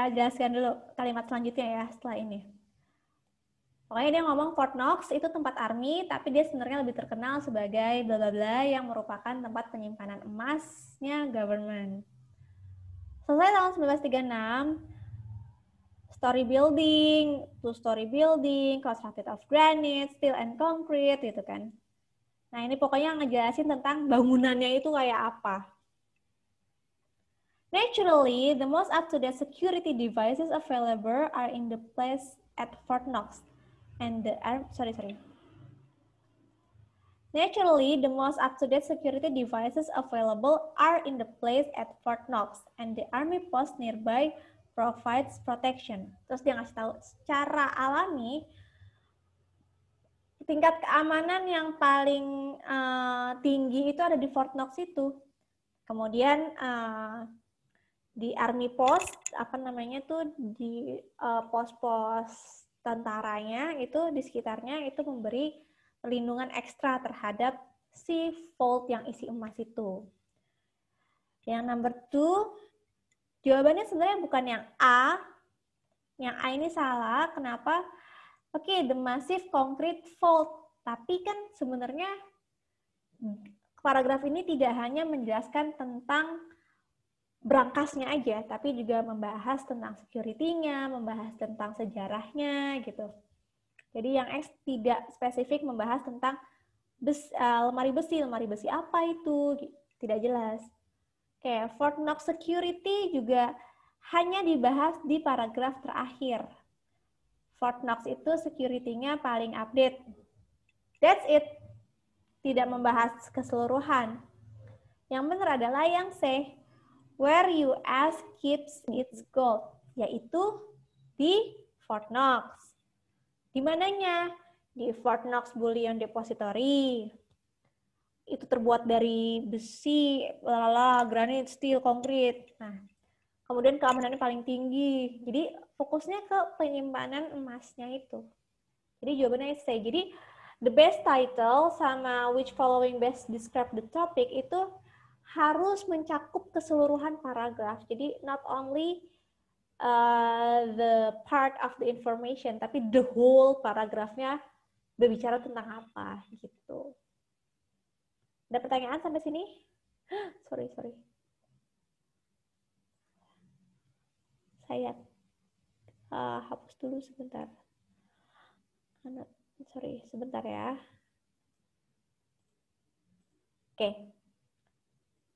jelaskan dulu kalimat selanjutnya ya setelah ini. Pokoknya dia ngomong Fort Knox itu tempat Army, tapi dia sebenarnya lebih terkenal sebagai bla bla bla yang merupakan tempat penyimpanan emasnya government. Selesai tahun 1936, story building, two-story building, constructed of granite, steel and concrete, gitu kan. Nah, ini pokoknya ngejelasin tentang bangunannya itu kayak apa. Naturally, the most up-to-date security devices available are in the place at Fort Knox. And Naturally, the most up-to-date security devices available are in the place at Fort Knox, and the army post nearby provides protection. Terus dia ngasih tahu, secara alami, tingkat keamanan yang paling tinggi itu ada di Fort Knox itu. Kemudian di army post, apa namanya tuh, di pos-pos tentaranya itu di sekitarnya itu memberi perlindungan ekstra terhadap si vault yang isi emas itu. Yang number 2, jawabannya sebenarnya bukan yang A. Yang A ini salah. Kenapa? Oke, the massive concrete vault. Tapi kan sebenarnya paragraf ini tidak hanya menjelaskan tentang berangkasnya aja, tapi juga membahas tentang security-nya, membahas tentang sejarahnya gitu. Jadi yang X tidak spesifik membahas tentang lemari besi apa itu, tidak jelas. Oke, Fort Knox security juga hanya dibahas di paragraf terakhir. Fort Knox itu security-nya paling update. That's it. Tidak membahas keseluruhan. Yang benar adalah yang C, where US keeps its gold, yaitu di Fort Knox. Di mananya? Di Fort Knox Bullion Depository. Itu terbuat dari besi, granit, steel, konkrit. Nah, kemudian keamanannya paling tinggi. Jadi fokusnya ke penyimpanan emasnya itu. Jadi jawabannya C. Jadi the best title sama which following best describe the topic itu harus mencakup keseluruhan paragraf. Jadi not only the part of the information, tapi the whole paragrafnya berbicara tentang apa gitu. Ada pertanyaan sampai sini? Sorry. Saya hapus dulu sebentar. Sorry, sebentar ya. Oke.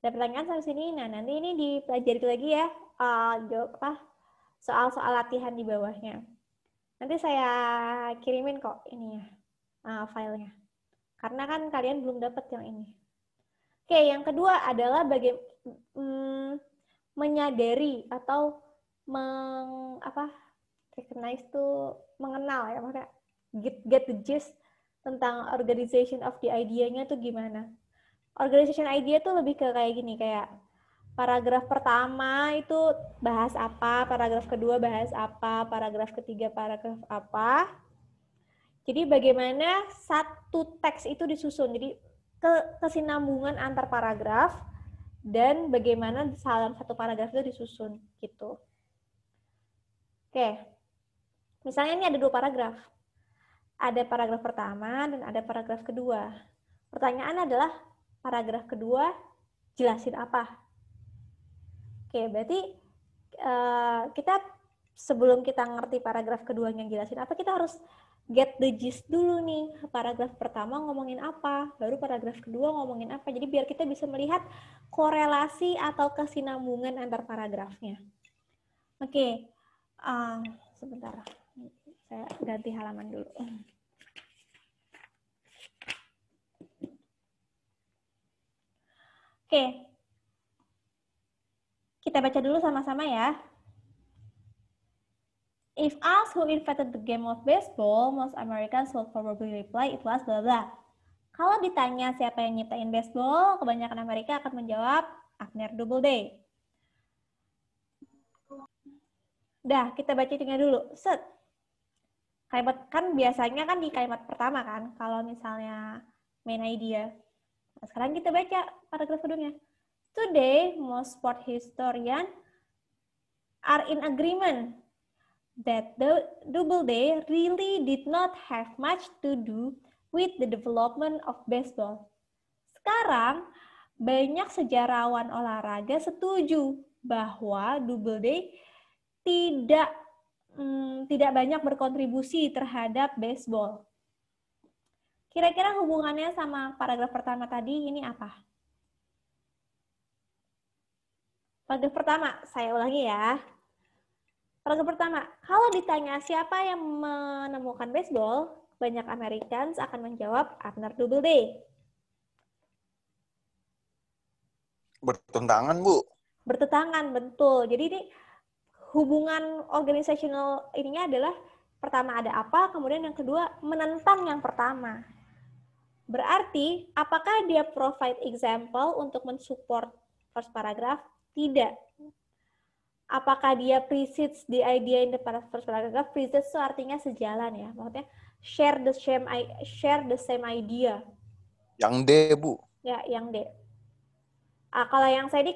Ada pertanyaan sampai sini? Nah, nanti ini dipelajari lagi ya. Jawab soal-soal latihan di bawahnya. Nanti saya kirimin kok ininya, filenya. Karena kan kalian belum dapat yang ini. Oke, yang kedua adalah menyadari atau recognize tuh mengenal ya, maksudnya get the gist tentang organization of the idea-nya tuh gimana. Organization idea tuh lebih ke kayak gini, kayak paragraf pertama itu bahas apa, paragraf kedua bahas apa, paragraf ketiga paragraf apa. Jadi bagaimana satu teks itu disusun, jadi kesinambungan antar paragraf dan bagaimana dalam satu paragraf itu disusun gitu. Oke, misalnya ini ada 2 paragraf. Ada paragraf pertama dan ada paragraf kedua. Pertanyaan adalah paragraf kedua jelasin apa? Oke, berarti kita sebelum kita ngerti paragraf keduanya jelasin apa, kita harus get the gist dulu nih. Paragraf pertama ngomongin apa, baru paragraf kedua ngomongin apa. Jadi biar kita bisa melihat korelasi atau kesinambungan antar paragrafnya. Oke, sebentar. Saya ganti halaman dulu. Oke. Kita baca dulu sama-sama ya. If asked who invented the game of baseball, most Americans will probably reply it was blah blah. Kalau ditanya siapa yang nyiptain baseball, kebanyakan Amerika akan menjawab Abner Doubleday. Dah, kita baca-nya dulu. Set. Kalimat kan biasanya kan di kalimat pertama kan, kalau misalnya main idea. Nah, sekarang kita baca paragraf keduanya. Today, most sport historians are in agreement that the Doubleday really did not have much to do with the development of baseball. Sekarang, banyak sejarawan olahraga setuju bahwa Doubleday tidak banyak berkontribusi terhadap baseball. Kira-kira hubungannya sama paragraf pertama tadi ini apa? Paragraf pertama, saya ulangi ya. Paragraf pertama, kalau ditanya siapa yang menemukan baseball, banyak Americans akan menjawab Abner Doubleday. Bertentangan, Bu. Bertentangan, betul. Jadi ini hubungan organizational ininya adalah pertama ada apa, kemudian yang kedua menentang yang pertama. Berarti, apakah dia provide example untuk mensupport first paragraph? Tidak. Apakah dia precedes the idea in the first paragraph? Precedes itu artinya sejalan ya. Maksudnya share the same idea. Yang D, Bu. Ya, yang D. Kalau yang saya ini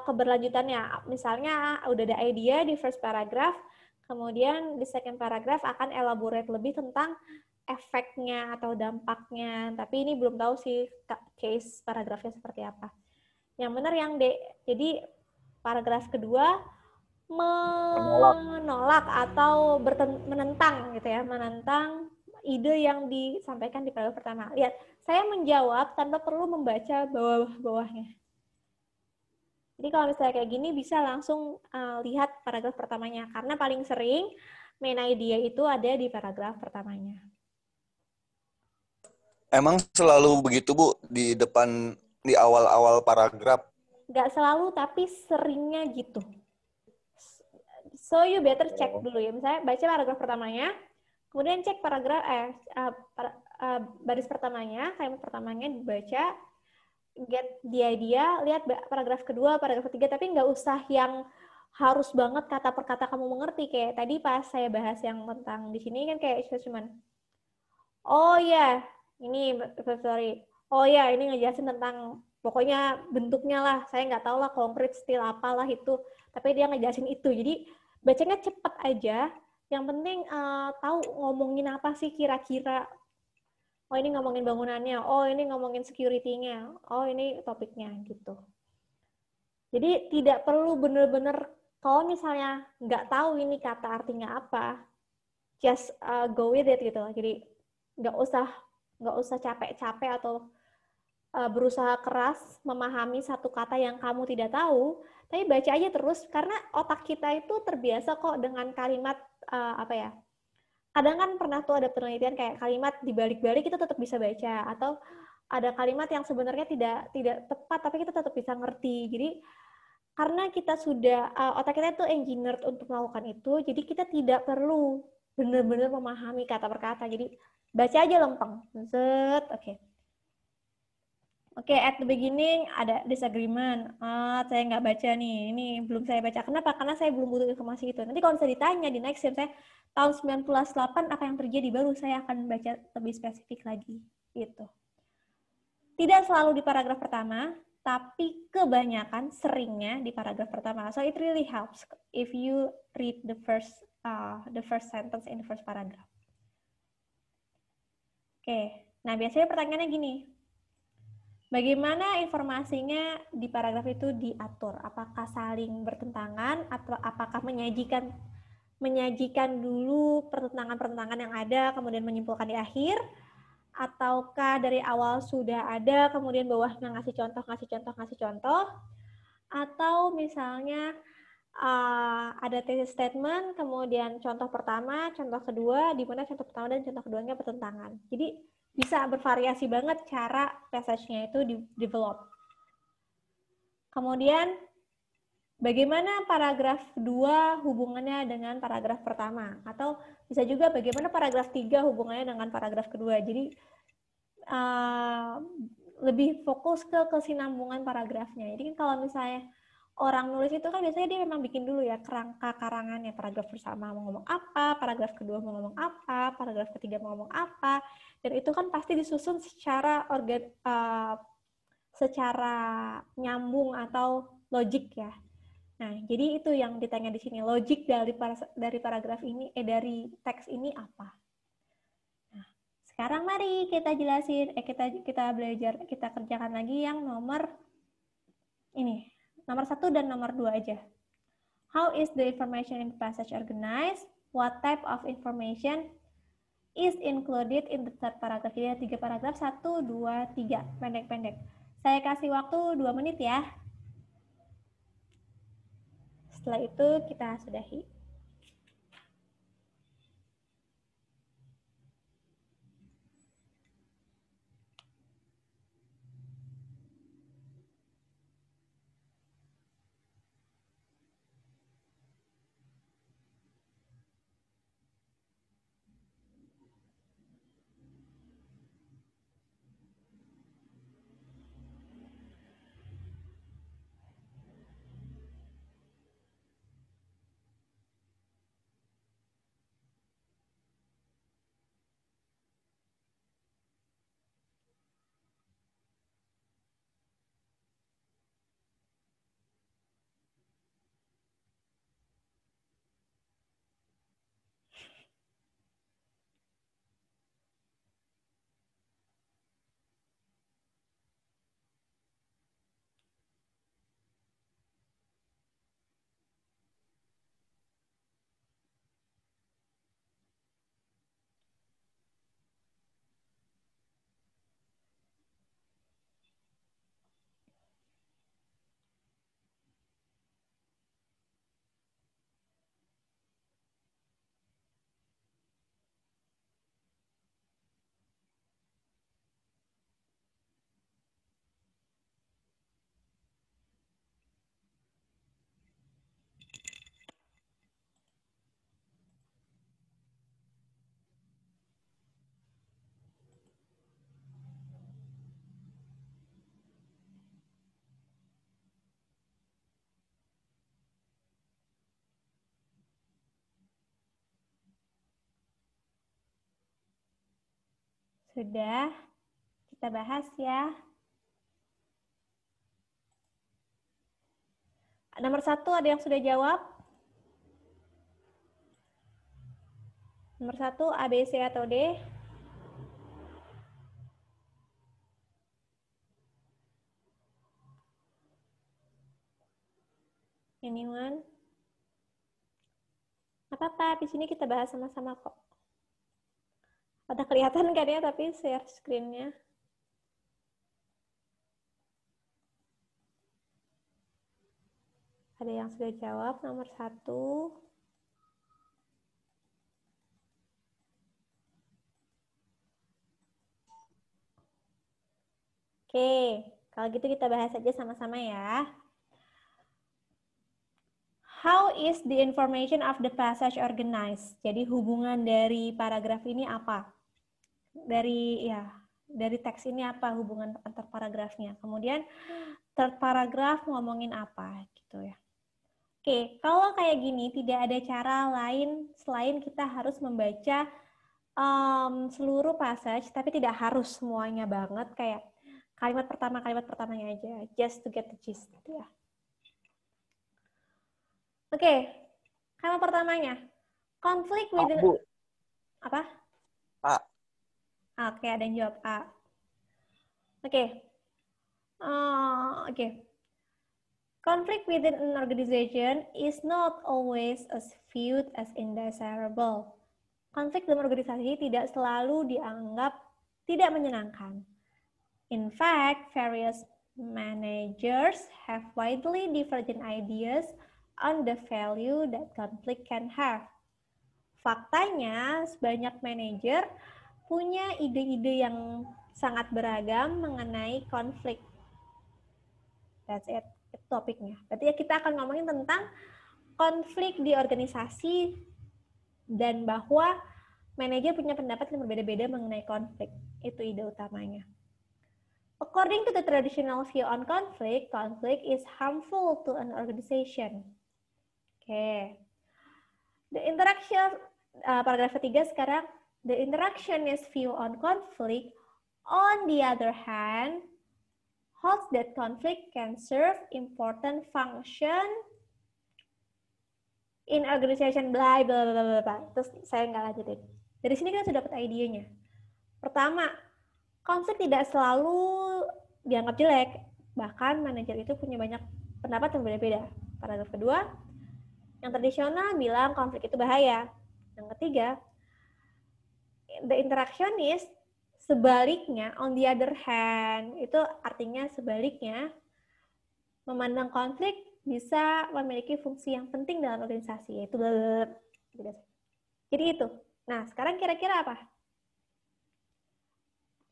keberlanjutannya, misalnya udah ada idea di first paragraph, kemudian di second paragraph akan elaborate lebih tentang efeknya atau dampaknya. Tapi ini belum tahu sih case paragrafnya seperti apa. Yang benar yang D. Jadi paragraf kedua menolak atau menentang gitu ya, menentang ide yang disampaikan di paragraf pertama. Lihat, saya menjawab tanpa perlu membaca bawah-bawahnya. Jadi kalau misalnya kayak gini bisa langsung lihat paragraf pertamanya karena paling sering main idea itu ada di paragraf pertamanya. Emang selalu begitu, Bu, di depan, di awal-awal paragraf? Nggak selalu, tapi seringnya gitu. So you better check dulu ya. Misalnya baca paragraf pertamanya, kemudian cek baris pertamanya, kalimat pertamanya dibaca, get the idea, lihat paragraf kedua, paragraf ketiga, tapi nggak usah yang harus banget kata per kata kamu mengerti. Kayak tadi pas saya bahas yang tentang di sini kan kayak cuman, oh ya, ini sorry, oh ya ini ngejelasin tentang pokoknya bentuknya lah, saya nggak tahu lah konkret steel apalah itu, tapi dia ngejelasin itu, jadi bacanya cepet aja, yang penting tahu ngomongin apa sih kira-kira, oh ini ngomongin bangunannya, oh ini ngomongin security-nya, oh ini topiknya gitu. Jadi tidak perlu bener-bener kalau misalnya nggak tahu ini kata artinya apa, just go with it gitu, jadi nggak usah capek-capek atau berusaha keras memahami satu kata yang kamu tidak tahu, tapi baca aja terus karena otak kita itu terbiasa kok dengan kalimat apa ya? Kadang kan pernah tuh ada penelitian kayak kalimat dibalik-balik kita tetap bisa baca, atau ada kalimat yang sebenarnya tidak tepat tapi kita tetap bisa ngerti. Jadi karena kita sudah otak kita itu engineered untuk melakukan itu, jadi kita tidak perlu benar-benar memahami kata per kata. Jadi baca aja lempeng. Set, oke. Oke, at the beginning ada disagreement. Saya nggak baca nih. Ini belum saya baca. Kenapa? Karena saya belum butuh informasi itu. Nanti kalau saya ditanya di next time saya tahun 98 apa yang terjadi, baru saya akan baca lebih spesifik lagi. Gitu. Tidak selalu di paragraf pertama, tapi kebanyakan seringnya di paragraf pertama. So it really helps if you read the first sentence in the first paragraph. Oke, nah biasanya pertanyaannya gini. Bagaimana informasinya di paragraf itu diatur? Apakah saling bertentangan atau apakah menyajikan dulu pertentangan-pertentangan yang ada kemudian menyimpulkan di akhir? Ataukah dari awal sudah ada kemudian bawahnya ngasih contoh? Atau misalnya ada thesis statement, kemudian contoh pertama, contoh kedua, di mana contoh pertama dan contoh keduanya bertentangan. Jadi bisa bervariasi banget cara passage-nya itu di-develop. Kemudian, bagaimana paragraf 2 hubungannya dengan paragraf pertama? Atau bisa juga bagaimana paragraf 3 hubungannya dengan paragraf kedua. Jadi, lebih fokus ke kesinambungan paragrafnya. Jadi kalau misalnya orang nulis itu kan biasanya dia memang bikin dulu ya kerangka karangannya, paragraf pertama mau ngomong apa, paragraf kedua mau ngomong apa, paragraf ketiga mau ngomong apa, dan itu kan pasti disusun secara nyambung atau logik ya. Nah, jadi itu yang ditanya di sini, logik dari paragraf ini, dari teks ini apa? Nah, sekarang mari kita jelasin, kita belajar, kita kerjakan lagi yang nomor ini. Nomor 1 dan nomor 2 aja. How is the information in passage organized? What type of information is included in the third paragraph. Jadi ada 3 paragraf, 1, 2, 3. Pendek-pendek. Saya kasih waktu 2 menit ya. Setelah itu kita sudahi. Sudah, kita bahas ya. Nomor 1 ada yang sudah jawab? Nomor 1 A, B, C atau D? Anyone? Apa-apa, di sini kita bahas sama-sama kok. Ada kelihatan kan ya, tapi share screen-nya. Ada yang sudah jawab, nomor 1. Oke, kalau gitu kita bahas aja sama-sama ya. How is the information of the passage organized? Jadi hubungan dari paragraf ini apa? Dari teks ini apa hubungan antar paragrafnya? Kemudian third paragraf ngomongin apa gitu ya. Oke, kalau kayak gini tidak ada cara lain selain kita harus membaca seluruh passage, tapi tidak harus semuanya banget, kayak kalimat pertamanya aja, just to get the gist gitu ya. Oke, kalimat pertamanya, conflict within... Bu. Apa? A. Oke, ada yang jawab A. Oke. Conflict within an organization is not always as viewed as undesirable. Konflik dalam organisasi tidak selalu dianggap tidak menyenangkan. In fact, various managers have widely divergent ideas on the value that conflict can have. Faktanya, banyak manajer punya ide-ide yang sangat beragam mengenai konflik. That's it, itu topiknya. Berarti ya kita akan ngomongin tentang konflik di organisasi dan bahwa manajer punya pendapat yang berbeda-beda mengenai konflik. Itu ide utamanya. According to the traditional view on conflict, conflict is harmful to an organization. Oke. The interaction, paragraf ketiga sekarang, the interactionist view on conflict, on the other hand, holds that conflict can serve important function in organization, blah, blah, blah, blah, blah. Terus saya nggak lanjutin. Dari sini kita sudah dapat idenya. Pertama, konflik tidak selalu dianggap jelek. Bahkan manajer itu punya banyak pendapat yang berbeda. Paragraf kedua, yang tradisional bilang konflik itu bahaya. Yang ketiga, the interactionist sebaliknya, on the other hand, itu artinya sebaliknya, memandang konflik bisa memiliki fungsi yang penting dalam organisasi, yaitu jadi itu. Nah, sekarang kira-kira apa?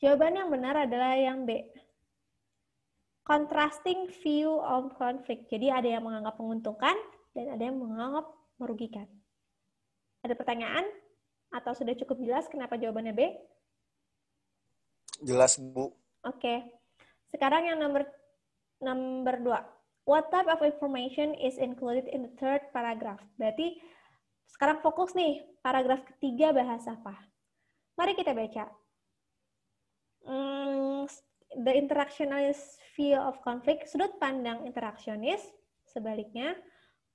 Jawaban yang benar adalah yang B. Contrasting view of conflict. Jadi ada yang menganggap menguntungkan dan ada yang menganggap merugikan. Ada pertanyaan? Atau sudah cukup jelas kenapa jawabannya B? Jelas, Bu. Oke. Sekarang yang nomor 2. What type of information is included in the third paragraph? Berarti sekarang fokus nih, paragraf ketiga bahas apa? Mari kita baca. The interactionist view of conflict, sudut pandang interaksionis, sebaliknya,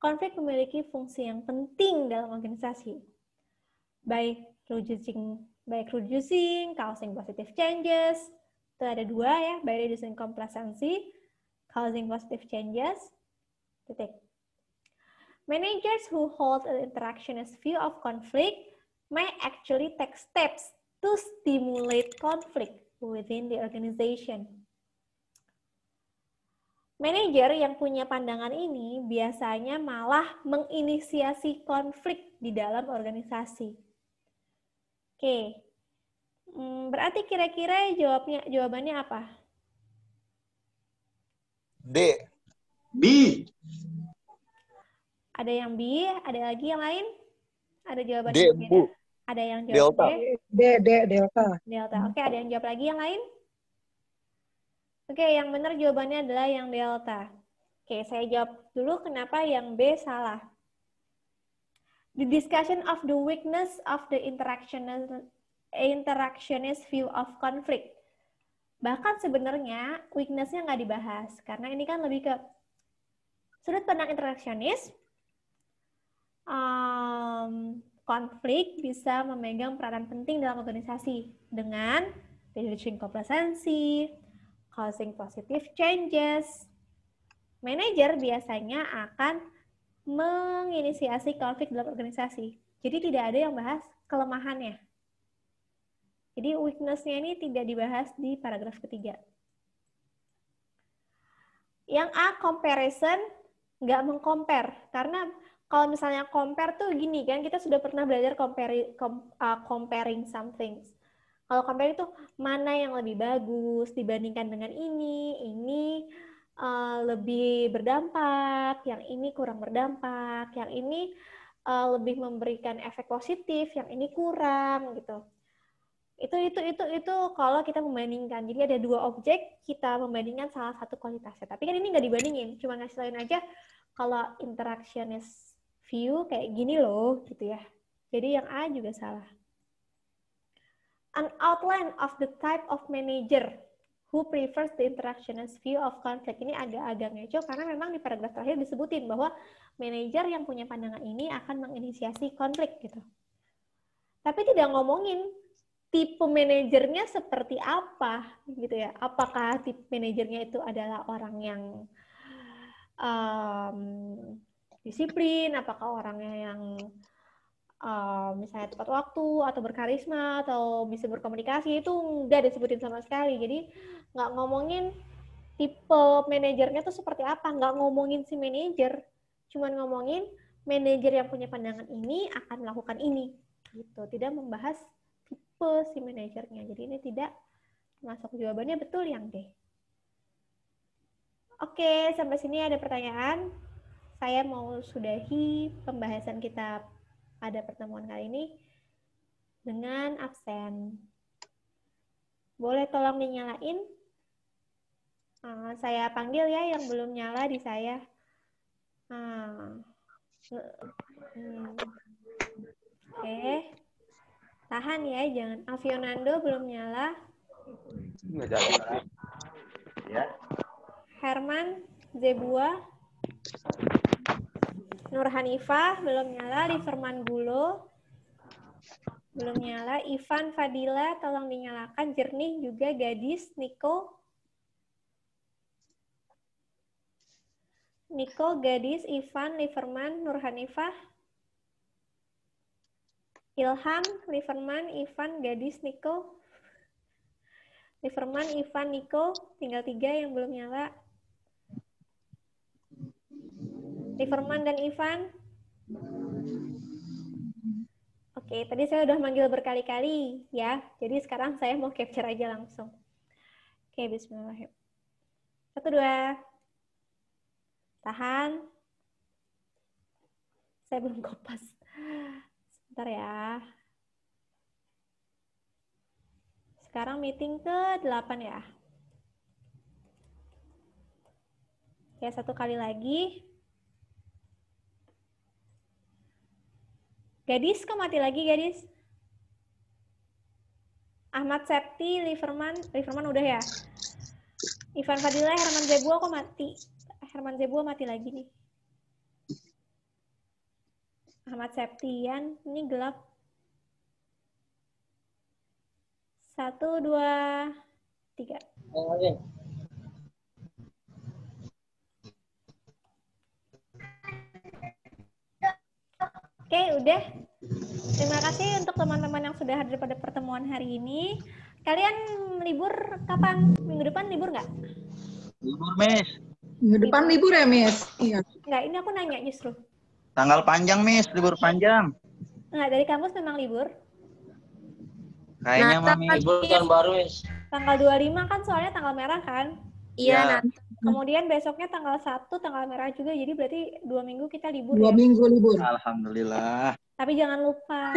konflik memiliki fungsi yang penting dalam organisasi. By reducing, causing positive changes, itu ada 2 ya, by reducing complacency, causing positive changes, titik. Managers who hold an interactionist view of conflict may actually take steps to stimulate conflict within the organization. Manajer yang punya pandangan ini biasanya malah menginisiasi konflik di dalam organisasi. Oke, berarti kira-kira jawabannya apa? D. B. Ada yang B, ada lagi yang lain? Ada jawaban D, yang berbeda? Bu. Ada yang jawab Delta. Delta. Delta. Oke, ada yang jawab lagi yang lain? Oke, yang benar jawabannya adalah yang delta. Oke, saya jawab dulu kenapa yang B salah. The discussion of the weakness of the interactionist view of conflict. Bahkan sebenarnya weakness-nya nggak dibahas, karena ini kan lebih ke sudut pandang interaksionis. Konflik bisa memegang peranan penting dalam organisasi dengan reducing complacency, causing positive changes. Manajer biasanya akan menginisiasi konflik dalam organisasi. Jadi tidak ada yang bahas kelemahannya. Jadi weakness-nya ini tidak dibahas di paragraf ketiga. Yang A, comparison, nggak meng-compare. Karena kalau misalnya compare tuh gini kan, kita sudah pernah belajar comparing something. Kalau compare itu mana yang lebih bagus dibandingkan dengan ini lebih berdampak, yang ini kurang berdampak, yang ini lebih memberikan efek positif, yang ini kurang gitu. Itu kalau kita membandingkan. Jadi ada 2 objek, kita membandingkan salah satu kualitasnya. Tapi kan ini nggak dibandingin, cuma ngasih tauin aja kalau interactionist view kayak gini loh, gitu ya. Jadi yang A juga salah. An outline of the type of manager who prefers the interactionist view of conflict. Ini agak ngeco karena memang di paragraf terakhir disebutin bahwa manajer yang punya pandangan ini akan menginisiasi konflik gitu. Tapi tidak ngomongin tipe manajernya seperti apa gitu ya. Apakah tipe manajernya itu adalah orang yang disiplin, apakah orangnya yang misalnya tepat waktu atau berkarisma atau bisa berkomunikasi, itu nggak disebutin sama sekali. Jadi nggak ngomongin tipe manajernya tuh seperti apa, nggak ngomongin si manajer, cuman ngomongin manajer yang punya pandangan ini akan melakukan ini gitu, tidak membahas tipe si manajernya. Jadi ini tidak masuk. Jawabannya betul yang D. Oke, sampai sini ada pertanyaan. Saya mau sudahi pembahasan kita pada pertemuan kali ini dengan absen. Boleh tolong dinyalain? Saya panggil ya yang belum nyala di saya. Oke. Tahan ya, jangan. Avionando belum nyala. Ya. Herman, Zebua, Nur Hanifah belum nyala. Liverman Gulo belum nyala. Ivan Fadila tolong dinyalakan. Jernih juga. Gadis, Niko, Gadis, Ivan, Liverman, Nur Hanifah. Ilham, Liverman, Ivan, Gadis, Niko. Liverman, Ivan, Niko. Tinggal 3 yang belum nyala. Liverman dan Ivan. Oke, tadi saya udah manggil berkali-kali ya. Jadi sekarang saya mau capture aja langsung. Oke, bismillahirrahmanirrahim. 1, 2. Tahan. Saya belum kopas. Sebentar ya. Sekarang meeting ke-8 ya. Oke, 1 kali lagi. Gadis, kok mati lagi, Gadis? Ahmad Septi, Liverman udah ya? Ivan Fadila, Herman Zebua kok mati? Herman Zebua mati lagi nih. Ahmad Septian, ini gelap. 1, 2, 3. Oke, udah. Terima kasih untuk teman-teman yang sudah hadir pada pertemuan hari ini. Kalian libur kapan? Minggu depan libur nggak? Libur, Miss. Minggu depan libur ya, Miss? Iya. Nggak, ini aku nanya justru. Tanggal panjang, Miss. Libur panjang. Nggak, dari kampus memang libur. Kayaknya mah, Miss. Libur tahun baru, Miss. Tanggal 25 kan soalnya tanggal merah kan? Iya. Kemudian besoknya tanggal 1 tanggal merah juga, jadi berarti 2 minggu kita libur 2 ya. minggu libur. Alhamdulillah. Tapi jangan lupa